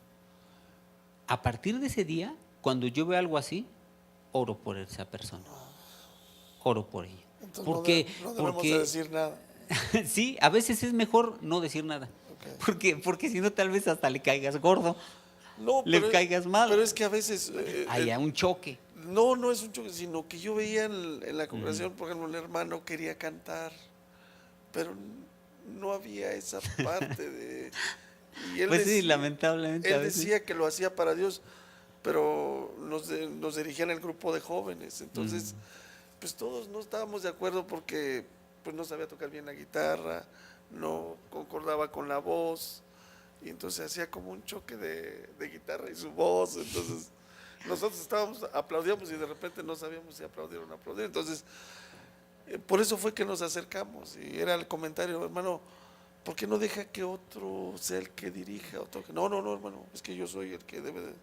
A partir de ese día, cuando yo veo algo así, oro por esa persona, oro por ella. Entonces Porque, no debemos de decir nada. sí, a veces es mejor no decir nada, porque si no tal vez hasta le caigas gordo, No, le caigas mal. Pero es que a veces haya un choque. no es un choque, sino que yo veía en la congregación, por ejemplo, un hermano quería cantar, pero no había esa parte de... Y él Pues sí, decía, lamentablemente a él veces. decía que lo hacía para Dios, pero nos dirigían el grupo de jóvenes, entonces pues todos no estábamos de acuerdo porque pues no sabía tocar bien la guitarra, no concordaba con la voz, y entonces hacía como un choque de guitarra y su voz, entonces nosotros aplaudíamos y de repente no sabíamos si aplaudir o no aplaudir, entonces por eso fue que nos acercamos y era el comentario, hermano, ¿por qué no deja que otro sea el que dirija? No, hermano, es que yo soy el que debe de...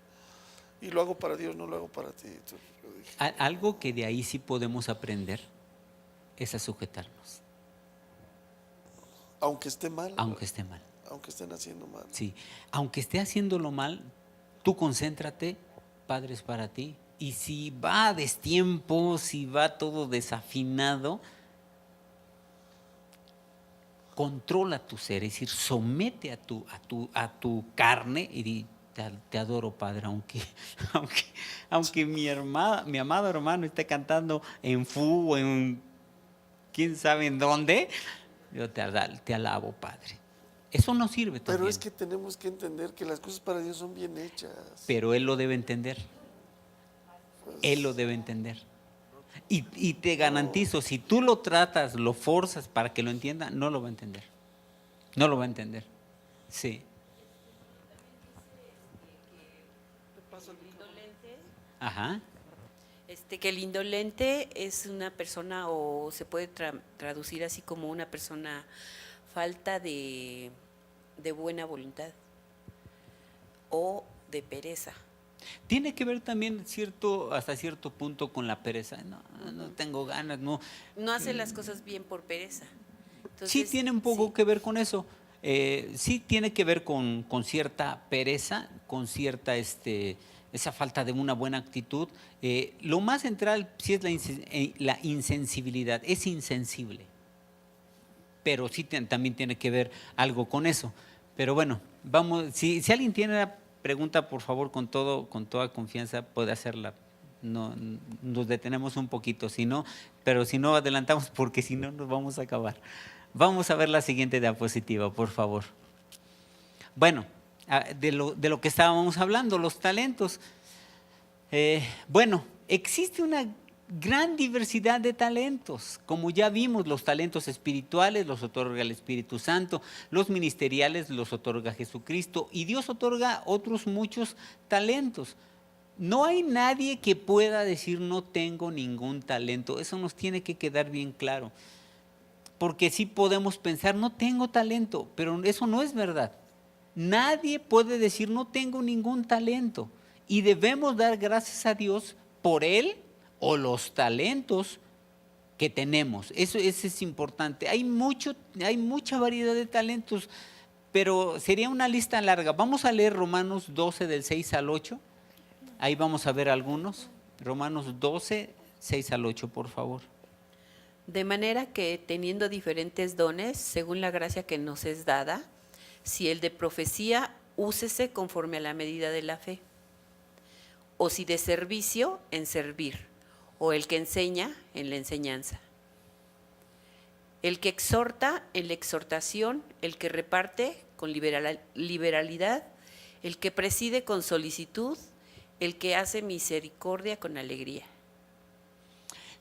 Y lo hago para Dios, no lo hago para ti. Entonces, yo dije, Algo que de ahí sí podemos aprender es a sujetarnos, aunque esté mal. aunque esté mal. Aunque estén haciendo mal. Sí, aunque esté haciéndolo mal, tú concéntrate, Padre es para ti. Y si va a destiempo, si va todo desafinado, controla tu ser, es decir, somete a tu carne y di, te adoro, Padre, aunque mi amado hermano esté cantando en fu o en quién sabe en dónde, yo te alabo, Padre. Eso no sirve también. Pero es que tenemos que entender que las cosas para Dios son bien hechas. Pero Él lo debe entender. Él lo debe entender. Y te garantizo, si tú lo tratas, lo forzas para que lo entienda, no lo va a entender. No lo va a entender. Sí. Ajá. Que el indolente es una persona, o se puede traducir así como una persona falta de buena voluntad o de pereza. Tiene que ver también hasta cierto punto con la pereza. No tengo ganas, no. No hace las cosas bien por pereza. Entonces, Sí tiene un poco que ver con eso. Sí tiene que ver con cierta pereza, con cierta esa falta de una buena actitud. Lo más central sí es la insensibilidad. Es insensible. Pero sí también tiene que ver algo con eso. Pero bueno, vamos. Si alguien tiene una pregunta, por favor, con toda confianza puede hacerla. No, nos detenemos un poquito, pero si no adelantamos porque si no nos vamos a acabar. Vamos a ver la siguiente diapositiva, por favor. Bueno, de lo que estábamos hablando, los talentos. Bueno, existe una gran diversidad de talentos. Como ya vimos, los talentos espirituales los otorga el Espíritu Santo, los ministeriales los otorga Jesucristo y Dios otorga otros muchos talentos. No hay nadie que pueda decir no tengo ningún talento. Eso nos tiene que quedar bien claro. Porque sí podemos pensar no tengo talento, pero eso no es verdad. Nadie puede decir no tengo ningún talento y debemos dar gracias a Dios por él o los talentos que tenemos. Eso es importante. Hay mucha variedad de talentos. pero sería una lista larga. Vamos a leer Romanos 12 del 6 al 8. Ahí vamos a ver algunos. Romanos 12, 6 al 8, por favor. De manera que, teniendo diferentes dones, según la gracia que nos es dada, si el de profecía, úsese conforme a la medida de la fe. O si de servicio, en servir. O el que enseña, en la enseñanza. El que exhorta, en la exhortación. El que reparte, con liberalidad. El que preside, con solicitud. El que hace misericordia, con alegría.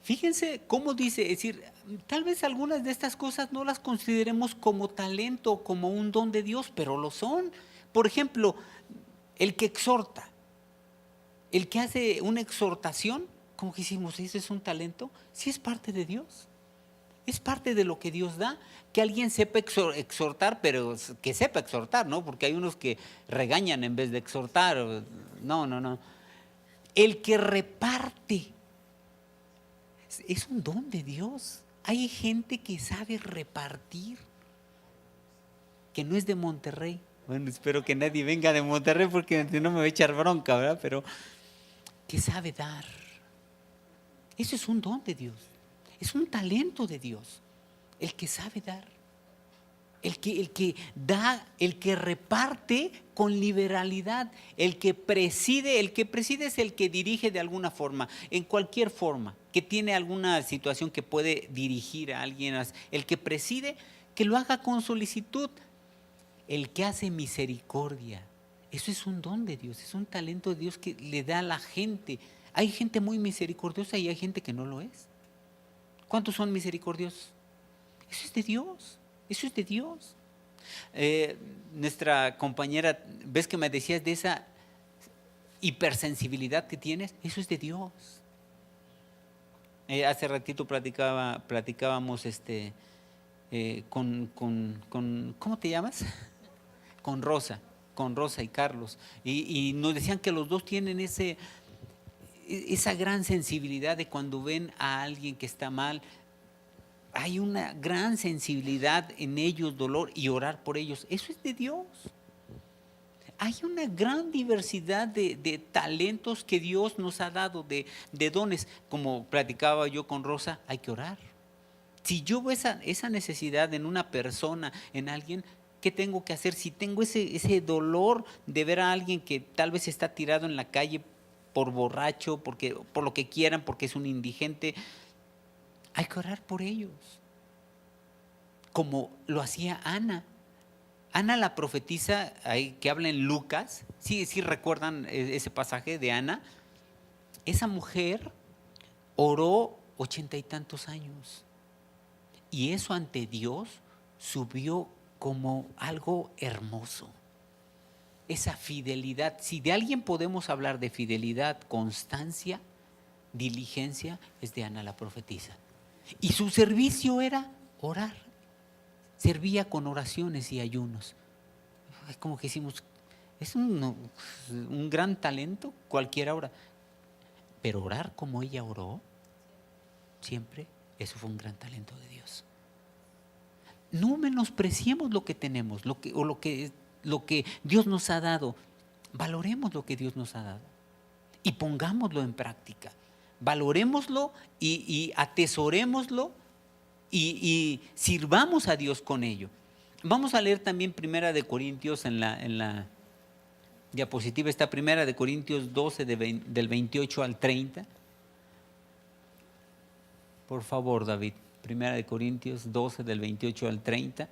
Fíjense cómo dice, es decir, tal vez algunas de estas cosas no las consideremos como talento o como un don de Dios, pero lo son. Por ejemplo, el que exhorta, el que hace una exhortación, como que hicimos, ¿ese es un talento? Sí, es parte de Dios. Es parte de lo que Dios da, que alguien sepa exhortar, pero que sepa exhortar, ¿no? Porque hay unos que regañan en vez de exhortar. No. El que reparte es un don de Dios. Hay gente que sabe repartir, que no es de Monterrey. Bueno, espero que nadie venga de Monterrey porque no me va a echar bronca, ¿verdad? Pero que sabe dar. Eso es un don de Dios. Es un talento de Dios. El que sabe dar. El que da, el que reparte con liberalidad. El que preside es el que dirige de alguna forma, en cualquier forma, que tiene alguna situación que puede dirigir a alguien. El que preside, que lo haga con solicitud. El que hace misericordia. Eso es un don de Dios, es un talento de Dios que le da a la gente. Hay gente muy misericordiosa y hay gente que no lo es. ¿Cuántos son misericordiosos? Eso es de Dios, eso es de Dios. Nuestra compañera, ¿ves que me decías de esa hipersensibilidad que tienes? Eso es de Dios. Hace ratito platicábamos con ¿cómo te llamas? Con Rosa y Carlos. Y nos decían que los dos tienen esa gran sensibilidad de cuando ven a alguien que está mal. Hay una gran sensibilidad en ellos, dolor, y orar por ellos. Eso es de Dios. Hay una gran diversidad de talentos que Dios nos ha dado, de dones. Como platicaba yo con Rosa, hay que orar. Si yo veo esa necesidad en una persona, en alguien, ¿qué tengo que hacer? Si tengo ese dolor de ver a alguien que tal vez está tirado en la calle por borracho, por lo que quieran, porque es un indigente, hay que orar por ellos. Como lo hacía Ana. Ana, la profetisa que habla en Lucas, sí recuerdan ese pasaje de Ana. Esa mujer oró 80 y tantos años. Y eso ante Dios subió como algo hermoso. Esa fidelidad. Si de alguien podemos hablar de fidelidad, constancia, diligencia, es de Ana la profetisa. Y su servicio era orar. Servía con oraciones y ayunos. Es como que decimos, es un gran talento, cualquiera ora. Pero orar como ella oró, siempre, eso fue un gran talento de Dios. No menospreciemos lo que tenemos, lo que Dios nos ha dado. Valoremos lo que Dios nos ha dado y pongámoslo en práctica. Valorémoslo y atesorémoslo y sirvamos a Dios con ello. Vamos a leer también Primera de Corintios en la diapositiva. Está Primera de Corintios 12 del 28 al 30. Por favor, David. Primera de Corintios 12 del 28 al 30.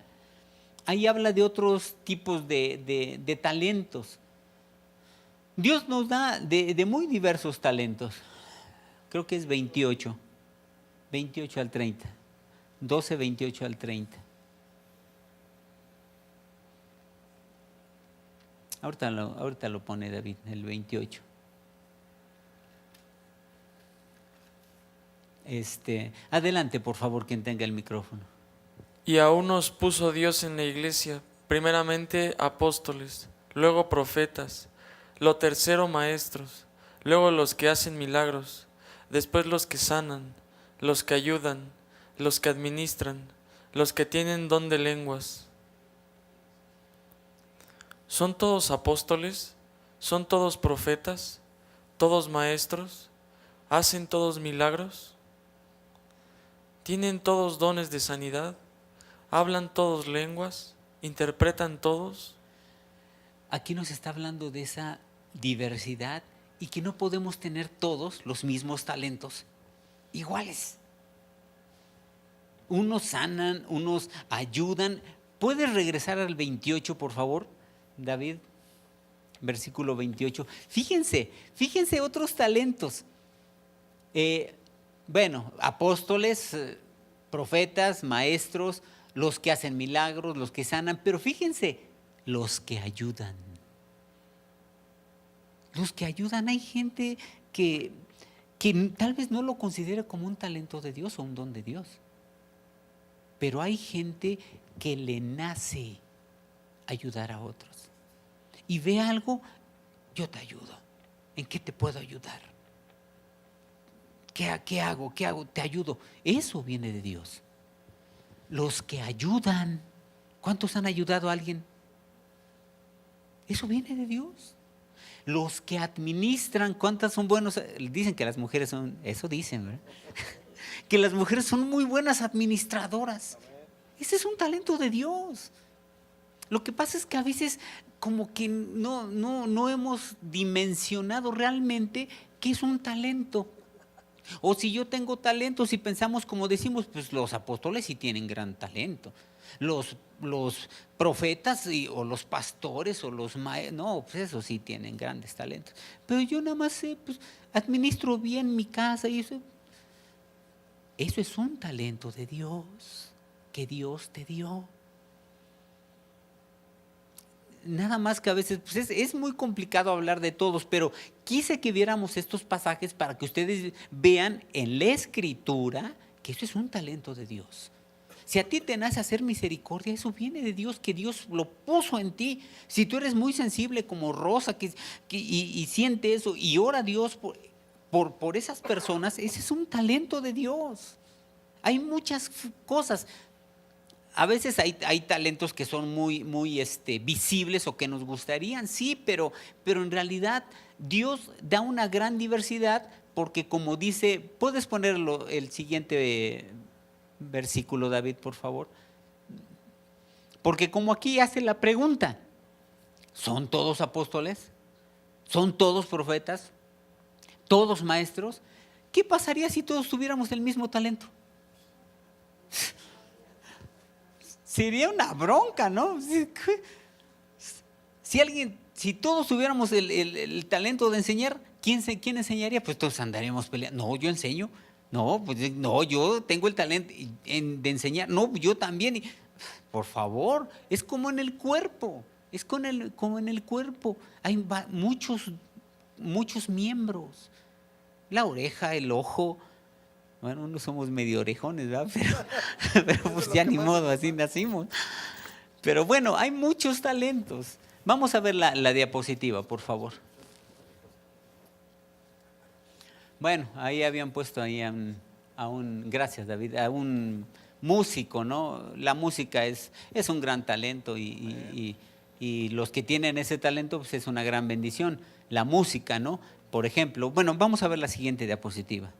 Ahí habla de otros tipos de talentos. Dios nos da de muy diversos talentos. Creo que es 28 al 30. 12, 28 al 30. Ahorita lo pone David, el 28. Adelante, por favor, quien tenga el micrófono. Y a unos puso Dios en la iglesia, primeramente apóstoles, luego profetas, lo tercero maestros, luego los que hacen milagros, después los que sanan, los que ayudan, los que administran, los que tienen don de lenguas. ¿Son todos apóstoles? ¿Son todos profetas? ¿Todos maestros? ¿Hacen todos milagros? ¿Tienen todos dones de sanidad? ¿Hablan todos lenguas? ¿Interpretan todos? Aquí nos está hablando de esa diversidad y que no podemos tener todos los mismos talentos iguales. Unos sanan, unos ayudan. ¿Puedes regresar al 28, por favor, David? Versículo 28. Fíjense otros talentos. Bueno, apóstoles, profetas, maestros, los que hacen milagros, los que sanan, pero fíjense, los que ayudan. Los que ayudan, hay gente que tal vez no lo considera como un talento de Dios o un don de Dios, pero hay gente que le nace ayudar a otros. Y ve algo, yo te ayudo. ¿En qué te puedo ayudar? ¿Qué hago? Te ayudo. Eso viene de Dios. Los que ayudan, ¿cuántos han ayudado a alguien? Eso viene de Dios. Los que administran, ¿cuántas son buenos? Dicen que las mujeres son, eso dicen, ¿verdad? Que las mujeres son muy buenas administradoras. Ese es un talento de Dios. Lo que pasa es que a veces como que no hemos dimensionado realmente qué es un talento. O si yo tengo talento, si pensamos como decimos, pues los apóstoles sí tienen gran talento. Los profetas o los pastores o los maestros, no, pues eso sí tienen grandes talentos. Pero yo nada más sé, pues administro bien mi casa y eso es un talento de Dios, que Dios te dio. Nada más que a veces pues es muy complicado hablar de todos, pero quise que viéramos estos pasajes para que ustedes vean en la Escritura que eso es un talento de Dios. Si a ti te nace hacer misericordia, eso viene de Dios, que Dios lo puso en ti. Si tú eres muy sensible como Rosa y siente eso y ora a Dios por esas personas, ese es un talento de Dios. Hay muchas cosas. A veces hay talentos que son muy visibles o que nos gustarían, sí, pero en realidad Dios da una gran diversidad porque como dice, ¿puedes ponerlo el siguiente versículo, David, por favor? Porque como aquí hace la pregunta, ¿son todos apóstoles? ¿Son todos profetas? ¿Todos maestros? ¿Qué pasaría si todos tuviéramos el mismo talento? Sería una bronca, ¿no? Si todos tuviéramos el talento de enseñar, ¿quién enseñaría? Pues todos andaríamos peleando. No, yo enseño. No, pues no, yo tengo el talento de enseñar. No, yo también. Por favor, es como en el cuerpo. Es como en el cuerpo. Hay muchos miembros. La oreja, el ojo. Bueno, no somos medio orejones, ¿verdad? Pero pues ya ni modo, así nacimos. Pero bueno, hay muchos talentos. Vamos a ver la diapositiva, por favor. Bueno, ahí habían puesto ahí gracias David, a un músico, ¿no? La música es un gran talento y los que tienen ese talento pues es una gran bendición. La música, ¿no? Por ejemplo, bueno, vamos a ver la siguiente diapositiva.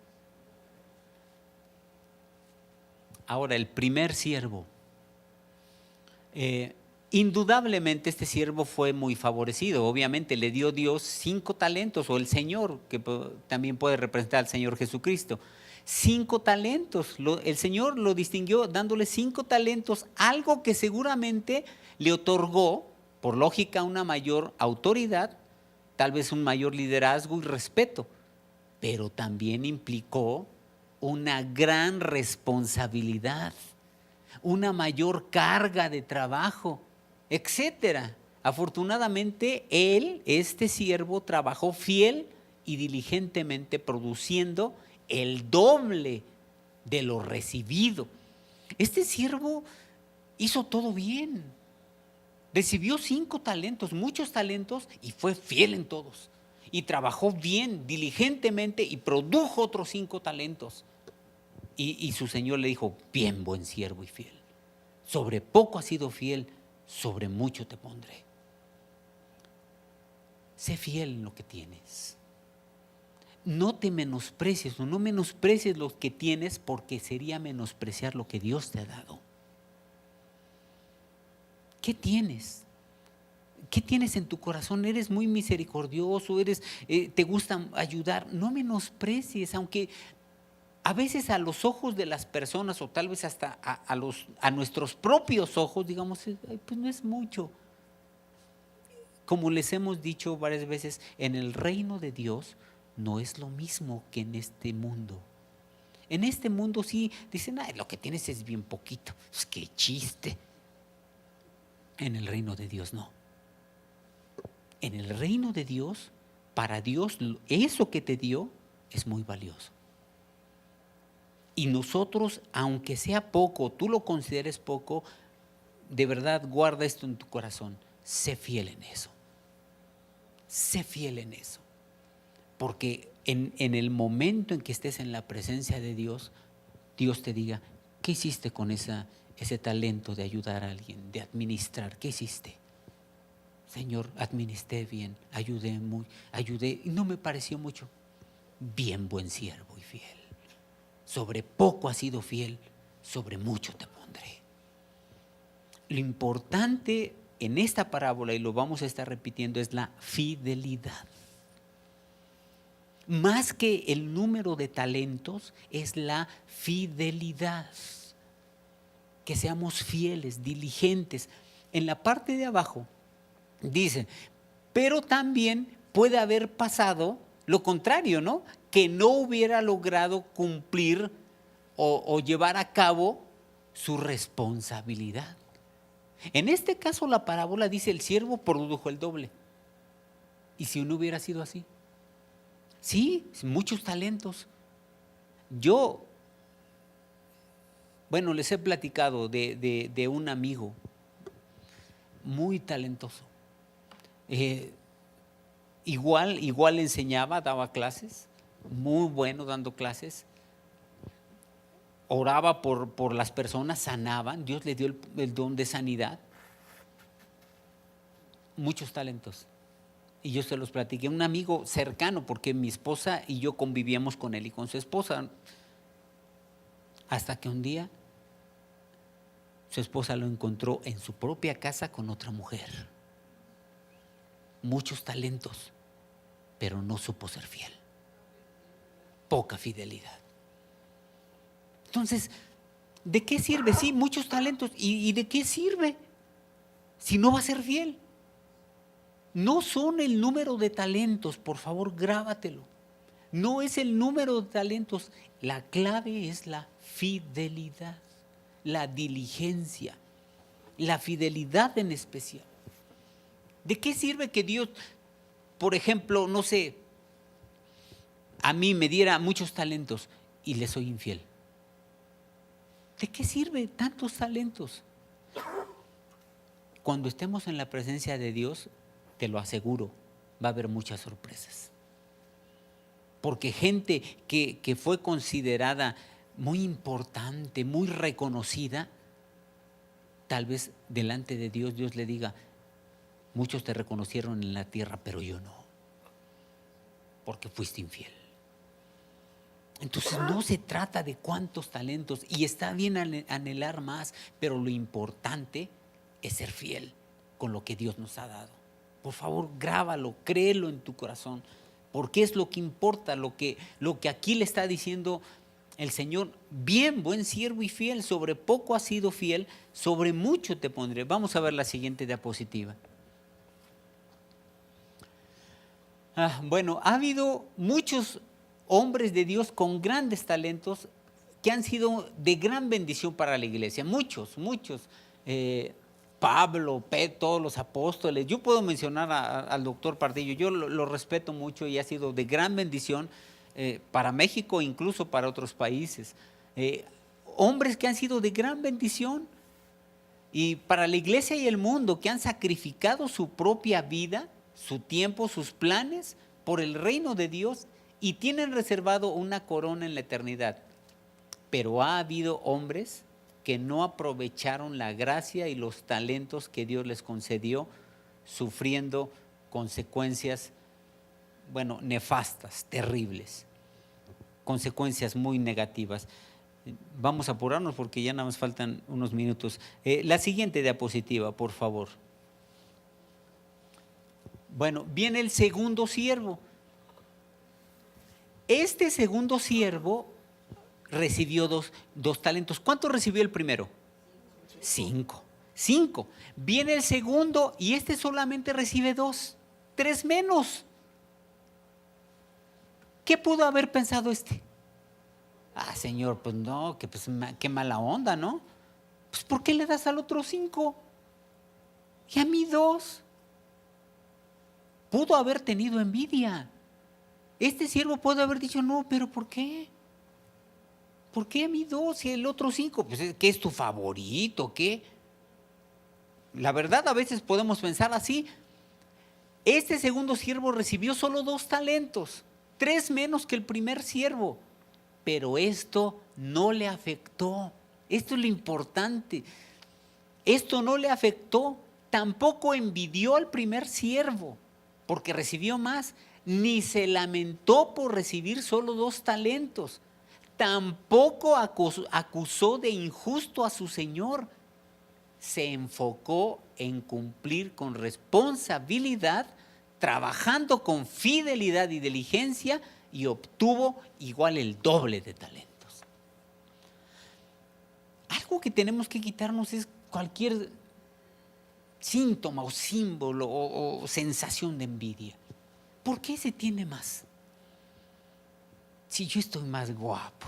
Ahora, el primer siervo. Indudablemente este siervo fue muy favorecido. Obviamente le dio Dios 5 talentos, o el Señor, que también puede representar al Señor Jesucristo. 5 talentos. El Señor lo distinguió dándole 5 talentos, algo que seguramente le otorgó, por lógica, una mayor autoridad, tal vez un mayor liderazgo y respeto, pero también implicó una gran responsabilidad, una mayor carga de trabajo, etcétera. Afortunadamente, este siervo, trabajó fiel y diligentemente, produciendo el doble de lo recibido. Este siervo hizo todo bien. Recibió 5 talentos, muchos talentos, y fue fiel en todos. Y trabajó bien, diligentemente, y produjo otros 5 talentos. Y su Señor le dijo: bien, buen siervo y fiel. Sobre poco has sido fiel, sobre mucho te pondré. sé fiel en lo que tienes. No te menosprecies o no menosprecies lo que tienes, porque sería menospreciar lo que Dios te ha dado. ¿Qué tienes? ¿Qué tienes en tu corazón? Eres muy misericordioso, te gusta ayudar. No menosprecies, aunque a veces a los ojos de las personas, o tal vez hasta a nuestros propios ojos, digamos, pues no es mucho. Como les hemos dicho varias veces, en el reino de Dios no es lo mismo que en este mundo. En este mundo sí dicen, lo que tienes es bien poquito, es que chiste. En el reino de Dios no. En el reino de Dios, para Dios, eso que te dio es muy valioso. Y nosotros, aunque sea poco, tú lo consideres poco, de verdad guarda esto en tu corazón. Sé fiel en eso. Sé fiel en eso. Porque en el momento en que estés en la presencia de Dios, Dios te diga, ¿qué hiciste con ese talento de ayudar a alguien, de administrar? ¿Qué hiciste? Señor, administré bien, ayudé, y no me pareció mucho. Bien, buen siervo y fiel. Sobre poco has sido fiel, sobre mucho te pondré. Lo importante en esta parábola, y lo vamos a estar repitiendo, es la fidelidad. Más que el número de talentos, es la fidelidad. Que seamos fieles, diligentes. En la parte de abajo dice, pero también puede haber pasado lo contrario, ¿no? Que no hubiera logrado cumplir o llevar a cabo su responsabilidad. En este caso la parábola dice, el siervo produjo el doble. ¿Y si no hubiera sido así? Sí, muchos talentos. Les he platicado de un amigo muy talentoso. Igual enseñaba, daba clases, muy bueno dando clases. Oraba por las personas, sanaban, Dios le dio el don de sanidad. Muchos talentos. Y yo se los platiqué, un amigo cercano, porque mi esposa y yo convivíamos con él y con su esposa. Hasta que un día su esposa lo encontró en su propia casa con otra mujer. Muchos talentos, pero no supo ser fiel. Poca fidelidad. Entonces, ¿de qué sirve? Sí, muchos talentos. ¿Y de qué sirve si no va a ser fiel? No son el número de talentos, por favor, grábatelo. No es el número de talentos. La clave es la fidelidad, la diligencia, la fidelidad en especial. ¿De qué sirve que Dios, por ejemplo, no sé, a mí me diera muchos talentos y le soy infiel? ¿De qué sirve tantos talentos? Cuando estemos en la presencia de Dios, te lo aseguro, va a haber muchas sorpresas. Porque gente que fue considerada muy importante, muy reconocida, tal vez delante de Dios, Dios le diga, muchos te reconocieron en la tierra, pero yo no, porque fuiste infiel. Entonces no se trata de cuántos talentos, y está bien anhelar más, pero lo importante es ser fiel con lo que Dios nos ha dado. Por favor, grábalo, créelo en tu corazón, porque es lo que importa, lo que aquí le está diciendo el Señor. Bien, buen siervo y fiel, sobre poco has sido fiel, sobre mucho te pondré. Vamos a ver la siguiente diapositiva. Ha habido muchos hombres de Dios con grandes talentos que han sido de gran bendición para la iglesia. Muchos. Pablo, todos los apóstoles. Yo puedo mencionar al doctor Pardillo. Yo lo respeto mucho y ha sido de gran bendición para México, incluso para otros países. Hombres que han sido de gran bendición y para la iglesia y el mundo, que han sacrificado su propia vida, su tiempo, sus planes por el reino de Dios y tienen reservado una corona en la eternidad. Pero ha habido hombres que no aprovecharon la gracia y los talentos que Dios les concedió, sufriendo consecuencias, bueno, nefastas, terribles, consecuencias muy negativas. Vamos a apurarnos porque ya nada más faltan unos minutos. La siguiente diapositiva, por favor. Bueno, viene el segundo siervo. Este segundo siervo recibió dos talentos. ¿Cuánto recibió el primero? 5. Viene el segundo y este solamente recibe 2, 3 menos. ¿Qué pudo haber pensado este? Ah, Señor, pues no, que pues, qué mala onda, ¿no? Pues ¿por qué le das al otro 5? Y a mí 2. Pudo haber tenido envidia. Este siervo pudo haber dicho, no, pero ¿por qué? ¿Por qué a mí 2 y el otro 5? Pues ¿qué es tu favorito? ¿Qué? La verdad, a veces podemos pensar así. Este segundo siervo recibió solo 2 talentos, 3 menos que el primer siervo. Pero esto no le afectó. Esto es lo importante. Esto no le afectó. Tampoco envidió al primer siervo, porque recibió más. Ni se lamentó por recibir solo 2 talentos. Tampoco acusó de injusto a su señor. Se enfocó en cumplir con responsabilidad, trabajando con fidelidad y diligencia, y obtuvo igual el doble de talentos. Algo que tenemos que quitarnos es cualquier síntoma o símbolo o sensación de envidia. ¿Por qué se tiene más? Si yo estoy más guapo,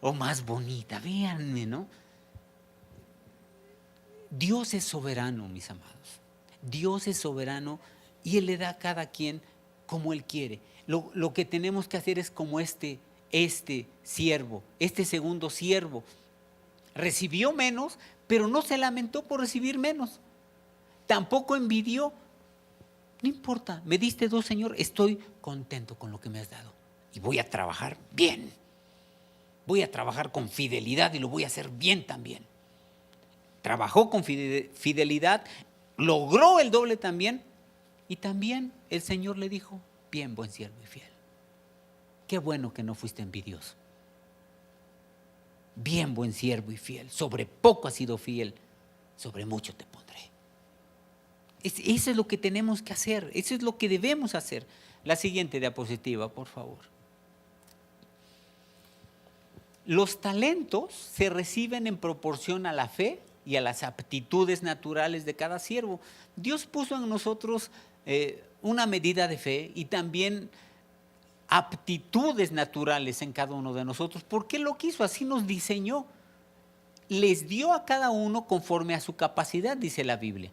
o más bonita, véanme, ¿no? Dios es soberano, mis amados. Dios es soberano y Él le da a cada quien como Él quiere. Lo que tenemos que hacer es como este siervo, este segundo siervo. Recibió menos, pero no se lamentó por recibir menos. Tampoco envidió. No importa, me diste 2, Señor, estoy contento con lo que me has dado. Y voy a trabajar bien. Voy a trabajar con fidelidad y lo voy a hacer bien también. Trabajó con fidelidad, logró el doble también. Y también el Señor le dijo, bien, buen siervo y fiel. Qué bueno que no fuiste envidioso. Bien, buen siervo y fiel. Sobre poco has sido fiel, sobre mucho te pondré. Eso es lo que tenemos que hacer, eso es lo que debemos hacer. La siguiente diapositiva, por favor. Los talentos se reciben en proporción a la fe y a las aptitudes naturales de cada siervo. Dios puso en nosotros una medida de fe y también aptitudes naturales en cada uno de nosotros. ¿Por qué lo quiso? Así nos diseñó. Les dio a cada uno conforme a su capacidad, dice la Biblia.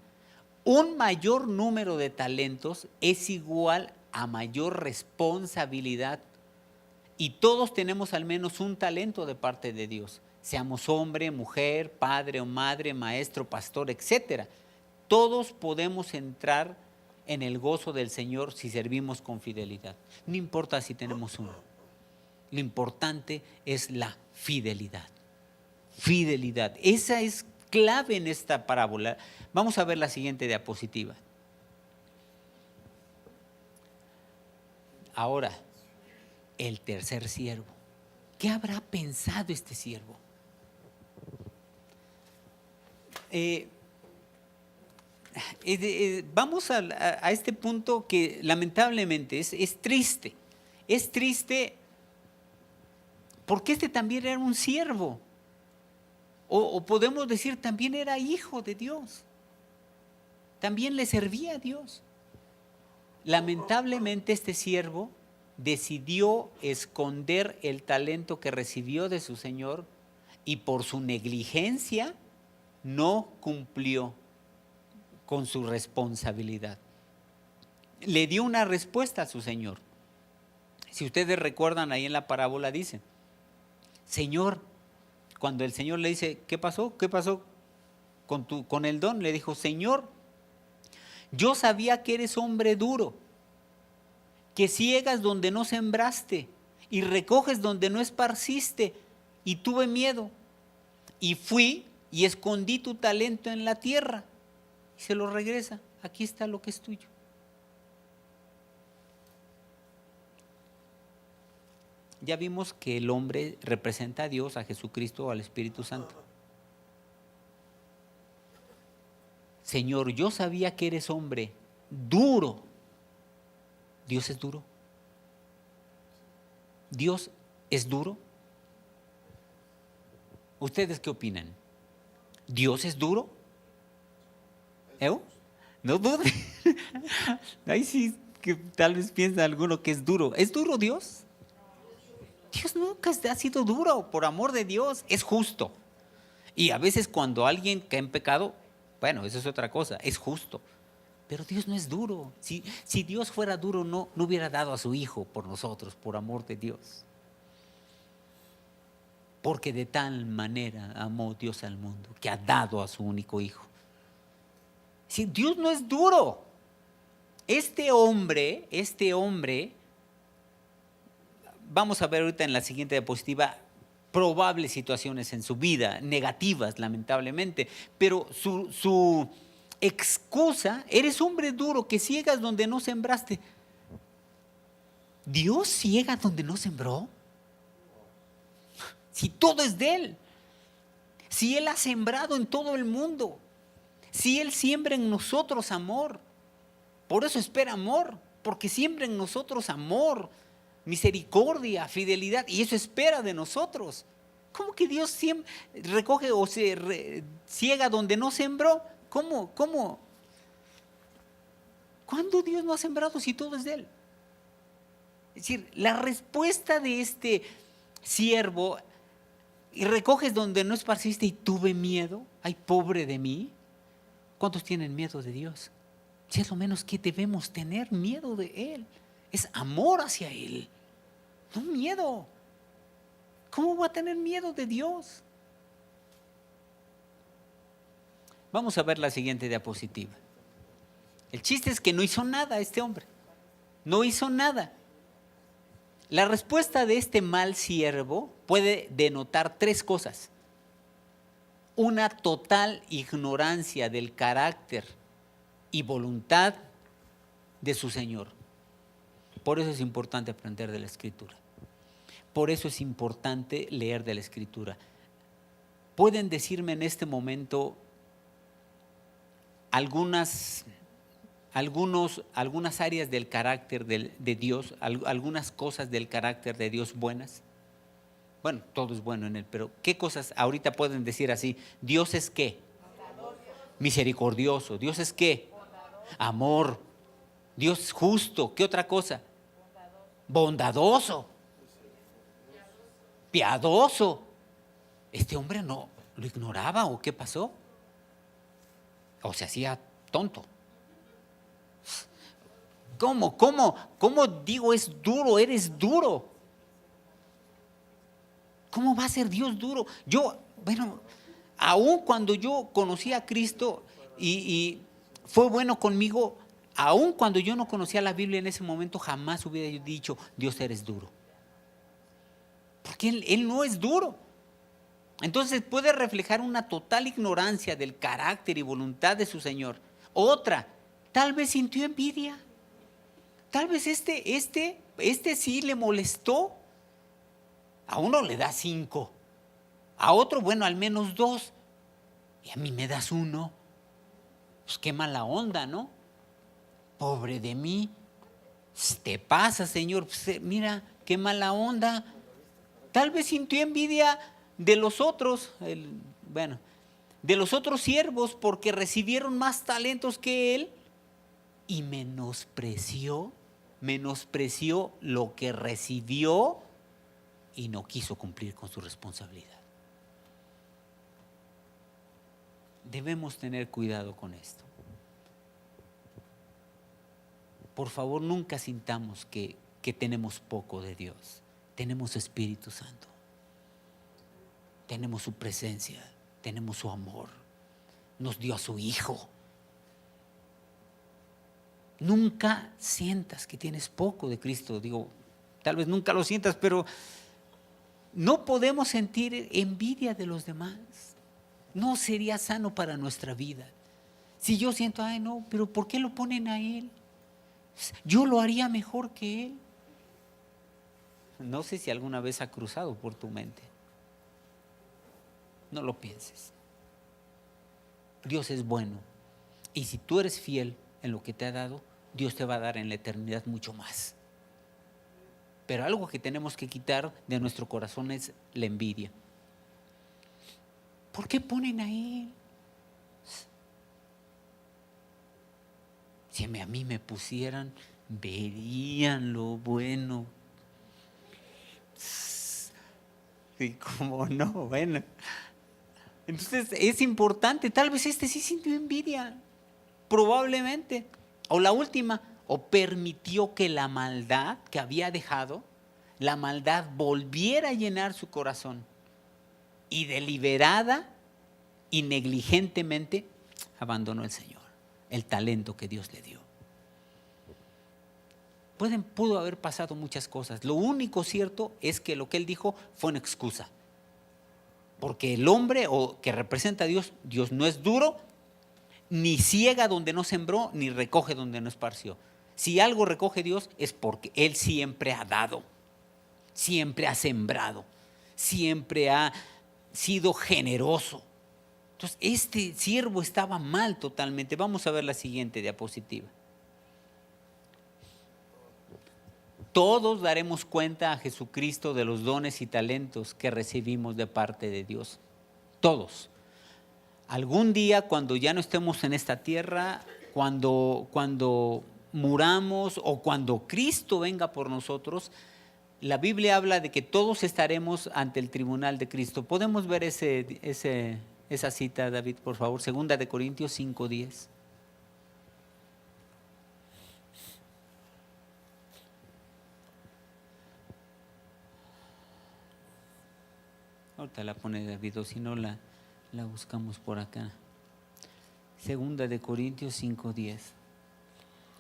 Un mayor número de talentos es igual a mayor responsabilidad. Y todos tenemos al menos un talento de parte de Dios. Seamos hombre, mujer, padre o madre, maestro, pastor, etc. Todos podemos entrar en el gozo del Señor si servimos con fidelidad. No importa si tenemos uno. Lo importante es la fidelidad. Fidelidad. Esa es clave en esta parábola. Vamos a ver la siguiente diapositiva. Ahora, el tercer siervo. ¿Qué habrá pensado este siervo? Vamos a este punto que lamentablemente es triste. Es triste porque este también era un siervo. O podemos decir, también era hijo de Dios. También le servía a Dios. Lamentablemente este siervo decidió esconder el talento que recibió de su señor y por su negligencia no cumplió con su responsabilidad. Le dio una respuesta a su señor. Si ustedes recuerdan, ahí en la parábola dice, Señor, cuando el Señor le dice, ¿qué pasó? ¿Qué pasó con el don? Le dijo, Señor, yo sabía que eres hombre duro, que ciegas donde no sembraste y recoges donde no esparciste, y tuve miedo y fui y escondí tu talento en la tierra. y se lo regresa. Aquí está lo que es tuyo. Ya vimos que el hombre representa a Dios, a Jesucristo o al Espíritu Santo. Señor, yo sabía que eres hombre duro. ¿Dios es duro? ¿Dios es duro? ¿Ustedes qué opinan? ¿Dios es duro? ¿Evo? No dude. Ahí sí que tal vez piensa alguno que es duro. ¿Es duro Dios? Dios nunca ha sido duro, por amor de Dios, es justo. Y a veces cuando alguien cae en pecado, bueno, eso es otra cosa, es justo. Pero Dios no es duro. Si Dios fuera duro, no hubiera dado a su Hijo por nosotros, por amor de Dios. Porque de tal manera amó Dios al mundo, que ha dado a su único Hijo. Si Dios no es duro. Este hombre, vamos a ver ahorita en la siguiente diapositiva probables situaciones en su vida, negativas lamentablemente, pero su excusa, eres hombre duro que ciegas donde no sembraste. ¿Dios ciega donde no sembró? Si todo es de Él, si Él ha sembrado en todo el mundo, si Él siembra en nosotros amor, por eso espera amor, porque siembra en nosotros amor, misericordia, fidelidad, y eso espera de nosotros. ¿Cómo que Dios recoge o ciega donde no sembró? ¿Cómo? ¿Cuándo Dios no ha sembrado si todo es de Él? Es decir, la respuesta de este siervo, y recoges donde no esparciste y tuve miedo, ay, pobre de mí. ¿Cuántos tienen miedo de Dios? Si es lo menos que debemos tener miedo de Él, es amor hacia Él, no miedo. ¿Cómo voy a tener miedo de Dios? Vamos a ver la siguiente diapositiva. El chiste es que no hizo nada este hombre, no hizo nada. La respuesta de este mal siervo puede denotar tres cosas: una total ignorancia del carácter y voluntad de su Señor. Por eso es importante aprender de la Escritura. Por eso es importante leer de la Escritura. ¿Pueden decirme en este momento algunas áreas del carácter de Dios, algunas cosas del carácter de Dios buenas? Bueno, todo es bueno en Él, pero ¿qué cosas ahorita pueden decir así? ¿Dios es qué? Misericordioso. ¿Dios es qué? Amor. Dios es justo. ¿Qué otra cosa? Bondadoso. Piadoso. Este hombre no lo ignoraba, ¿o qué pasó? O se hacía tonto. ¿Cómo digo es duro? Eres duro. ¿Cómo va a ser Dios duro? Aún cuando yo conocí a Cristo y fue bueno conmigo, aún cuando yo no conocía la Biblia en ese momento, jamás hubiera dicho, Dios eres duro. Porque Él no es duro. Entonces puede reflejar una total ignorancia del carácter y voluntad de su Señor. Otra, tal vez sintió envidia. Tal vez este sí le molestó. A uno le da 5, a otro, bueno, al menos 2, y a mí me das 1. Pues qué mala onda, ¿no? Pobre de mí. Te pasa, Señor, pues, mira, qué mala onda. Tal vez sintió envidia de los otros, de los otros siervos, porque recibieron más talentos que él, y menospreció lo que recibió y no quiso cumplir con su responsabilidad. Debemos tener cuidado con esto. Por favor, nunca sintamos que tenemos poco de Dios. Tenemos Espíritu Santo. Tenemos su presencia. Tenemos su amor. Nos dio a su Hijo. Nunca sientas que tienes poco de Cristo. Digo, tal vez nunca lo sientas, pero no podemos sentir envidia de los demás. No sería sano para nuestra vida. Si yo siento, ay no, pero ¿por qué lo ponen a él? Yo lo haría mejor que él. No sé si alguna vez ha cruzado por tu mente. No lo pienses. Dios es bueno. Y si tú eres fiel en lo que te ha dado, Dios te va a dar en la eternidad mucho más. Pero algo que tenemos que quitar de nuestro corazón es la envidia. ¿Por qué ponen a él? Si a mí me pusieran, verían lo bueno. Y cómo no, bueno. Entonces es importante, tal vez sí sintió envidia, probablemente. O la última, o permitió que la maldad que había dejado, la maldad volviera a llenar su corazón. Y deliberada y negligentemente abandonó el Señor, el talento que Dios le dio. Pudo haber pasado muchas cosas. Lo único cierto es que lo que él dijo fue una excusa. Porque el hombre que representa a Dios, Dios no es duro, ni ciega donde no sembró, ni recoge donde no esparció. Si algo recoge Dios es porque Él siempre ha dado, siempre ha sembrado, siempre ha sido generoso. Entonces, este siervo estaba mal totalmente. Vamos a ver la siguiente diapositiva. Todos daremos cuenta a Jesucristo de los dones y talentos que recibimos de parte de Dios. Todos. Algún día, cuando ya no estemos en esta tierra, cuando muramos o cuando Cristo venga por nosotros, la Biblia habla de que todos estaremos ante el tribunal de Cristo. ¿Podemos ver esa cita, David, por favor? 2 Corintios 5:10. Ahorita la pone David, o si no la buscamos por acá. 2 Corintios 5:10.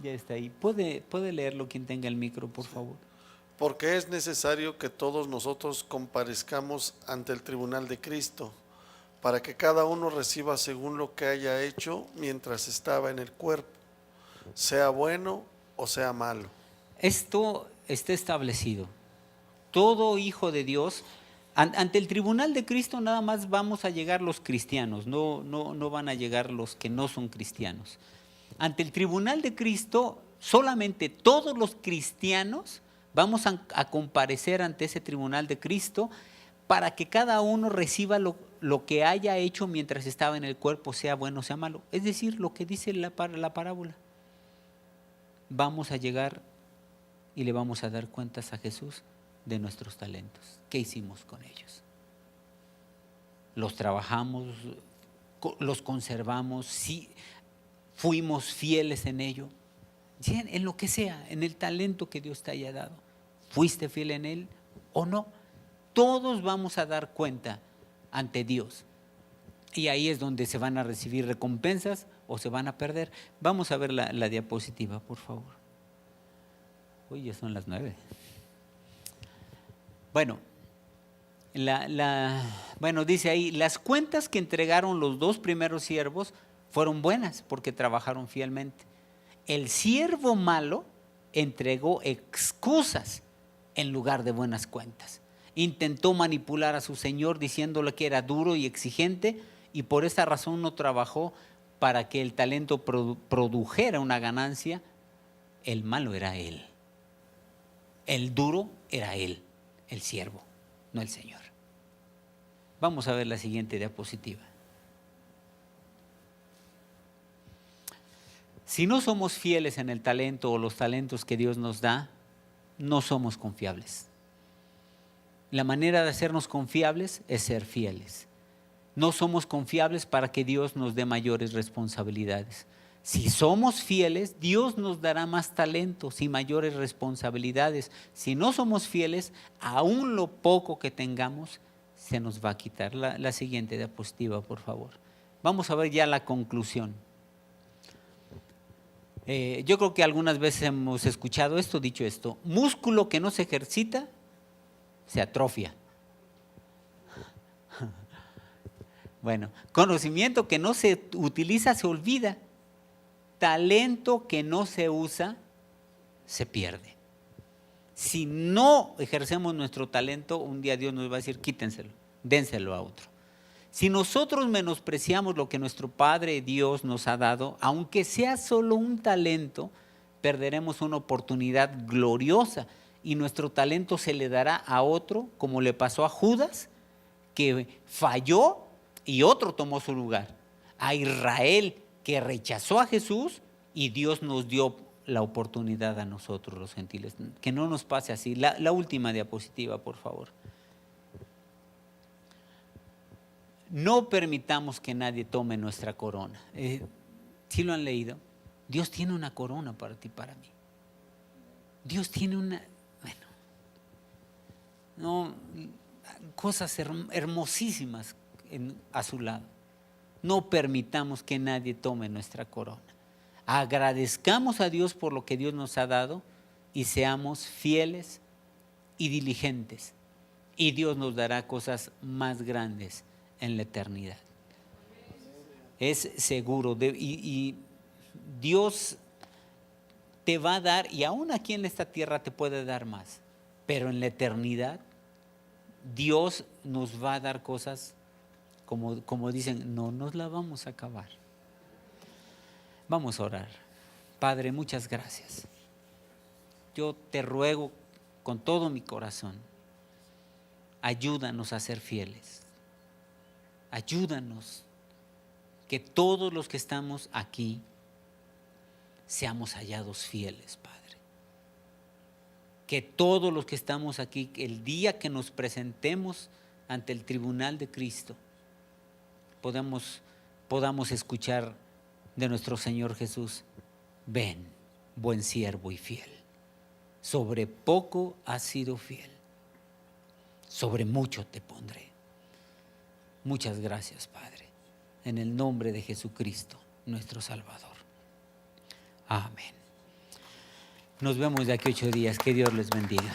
Ya está ahí. ¿Puede leerlo quien tenga el micro, por favor? Porque es necesario que todos nosotros comparezcamos ante el tribunal de Cristo, para que cada uno reciba según lo que haya hecho mientras estaba en el cuerpo, sea bueno o sea malo. Esto está establecido. Todo hijo de Dios, ante el tribunal de Cristo nada más vamos a llegar los cristianos, no van a llegar los que no son cristianos. Ante el tribunal de Cristo, solamente todos los cristianos vamos a comparecer ante ese tribunal de Cristo para que cada uno reciba lo que haya hecho mientras estaba en el cuerpo, sea bueno o sea malo. Es decir, lo que dice la parábola. Vamos a llegar y le vamos a dar cuentas a Jesús de nuestros talentos. ¿Qué hicimos con ellos? ¿Los trabajamos? ¿Los conservamos? ¿Sí? ¿Fuimos fieles en ello? En lo que sea, en el talento que Dios te haya dado. ¿Fuiste fiel en él o no? Todos vamos a dar cuenta ante Dios. Y ahí es donde se van a recibir recompensas o se van a perder. Vamos a ver la diapositiva, por favor. Uy, ya son las 9. Bueno, dice ahí, las cuentas que entregaron los 2 primeros siervos fueron buenas porque trabajaron fielmente. El siervo malo entregó excusas en lugar de buenas cuentas. Intentó manipular a su señor diciéndole que era duro y exigente y por esa razón no trabajó para que el talento produjera una ganancia. El malo era él. El duro era él, el siervo, no el Señor. Vamos a ver la siguiente diapositiva. Si no somos fieles en el talento o los talentos que Dios nos da, no somos confiables. La manera de hacernos confiables es ser fieles. No somos confiables para que Dios nos dé mayores responsabilidades. Si somos fieles, Dios nos dará más talentos y mayores responsabilidades. Si no somos fieles, aún lo poco que tengamos se nos va a quitar. La siguiente diapositiva, por favor. Vamos a ver ya la conclusión. Yo creo que algunas veces hemos escuchado dicho esto: músculo que no se ejercita se atrofia. Bueno, conocimiento que no se utiliza se olvida. talento que no se usa se pierde. Si no ejercemos nuestro talento, un día Dios nos va a decir, quítenselo, dénselo a otro. Si nosotros menospreciamos lo que nuestro Padre Dios nos ha dado, aunque sea solo un talento, perderemos una oportunidad gloriosa y nuestro talento se le dará a otro, como le pasó a Judas, que falló y otro tomó su lugar. A Israel, que rechazó a Jesús y Dios nos dio la oportunidad a nosotros los gentiles. Que no nos pase así. La última diapositiva, por favor. No permitamos que nadie tome nuestra corona. ¿Sí lo han leído? Dios tiene una corona para ti, para mí. Dios tiene cosas hermosísimas a su lado. No permitamos que nadie tome nuestra corona. Agradezcamos a Dios por lo que Dios nos ha dado y seamos fieles y diligentes. Y Dios nos dará cosas más grandes en la eternidad. Es seguro. Y Dios te va a dar, y aún aquí en esta tierra te puede dar más, pero en la eternidad Dios nos va a dar cosas, como dicen, no nos la vamos a acabar. Vamos a orar. Padre, muchas gracias. Yo te ruego con todo mi corazón, ayúdanos a ser fieles. Ayúdanos que todos los que estamos aquí seamos hallados fieles, Padre. Que todos los que estamos aquí, el día que nos presentemos ante el tribunal de Cristo, podamos escuchar de nuestro Señor Jesús: ven, buen siervo y fiel. Sobre poco has sido fiel, sobre mucho te pondré. Muchas gracias, Padre, en el nombre de Jesucristo, nuestro Salvador. Amén. Nos vemos de aquí 8 días. Que Dios les bendiga.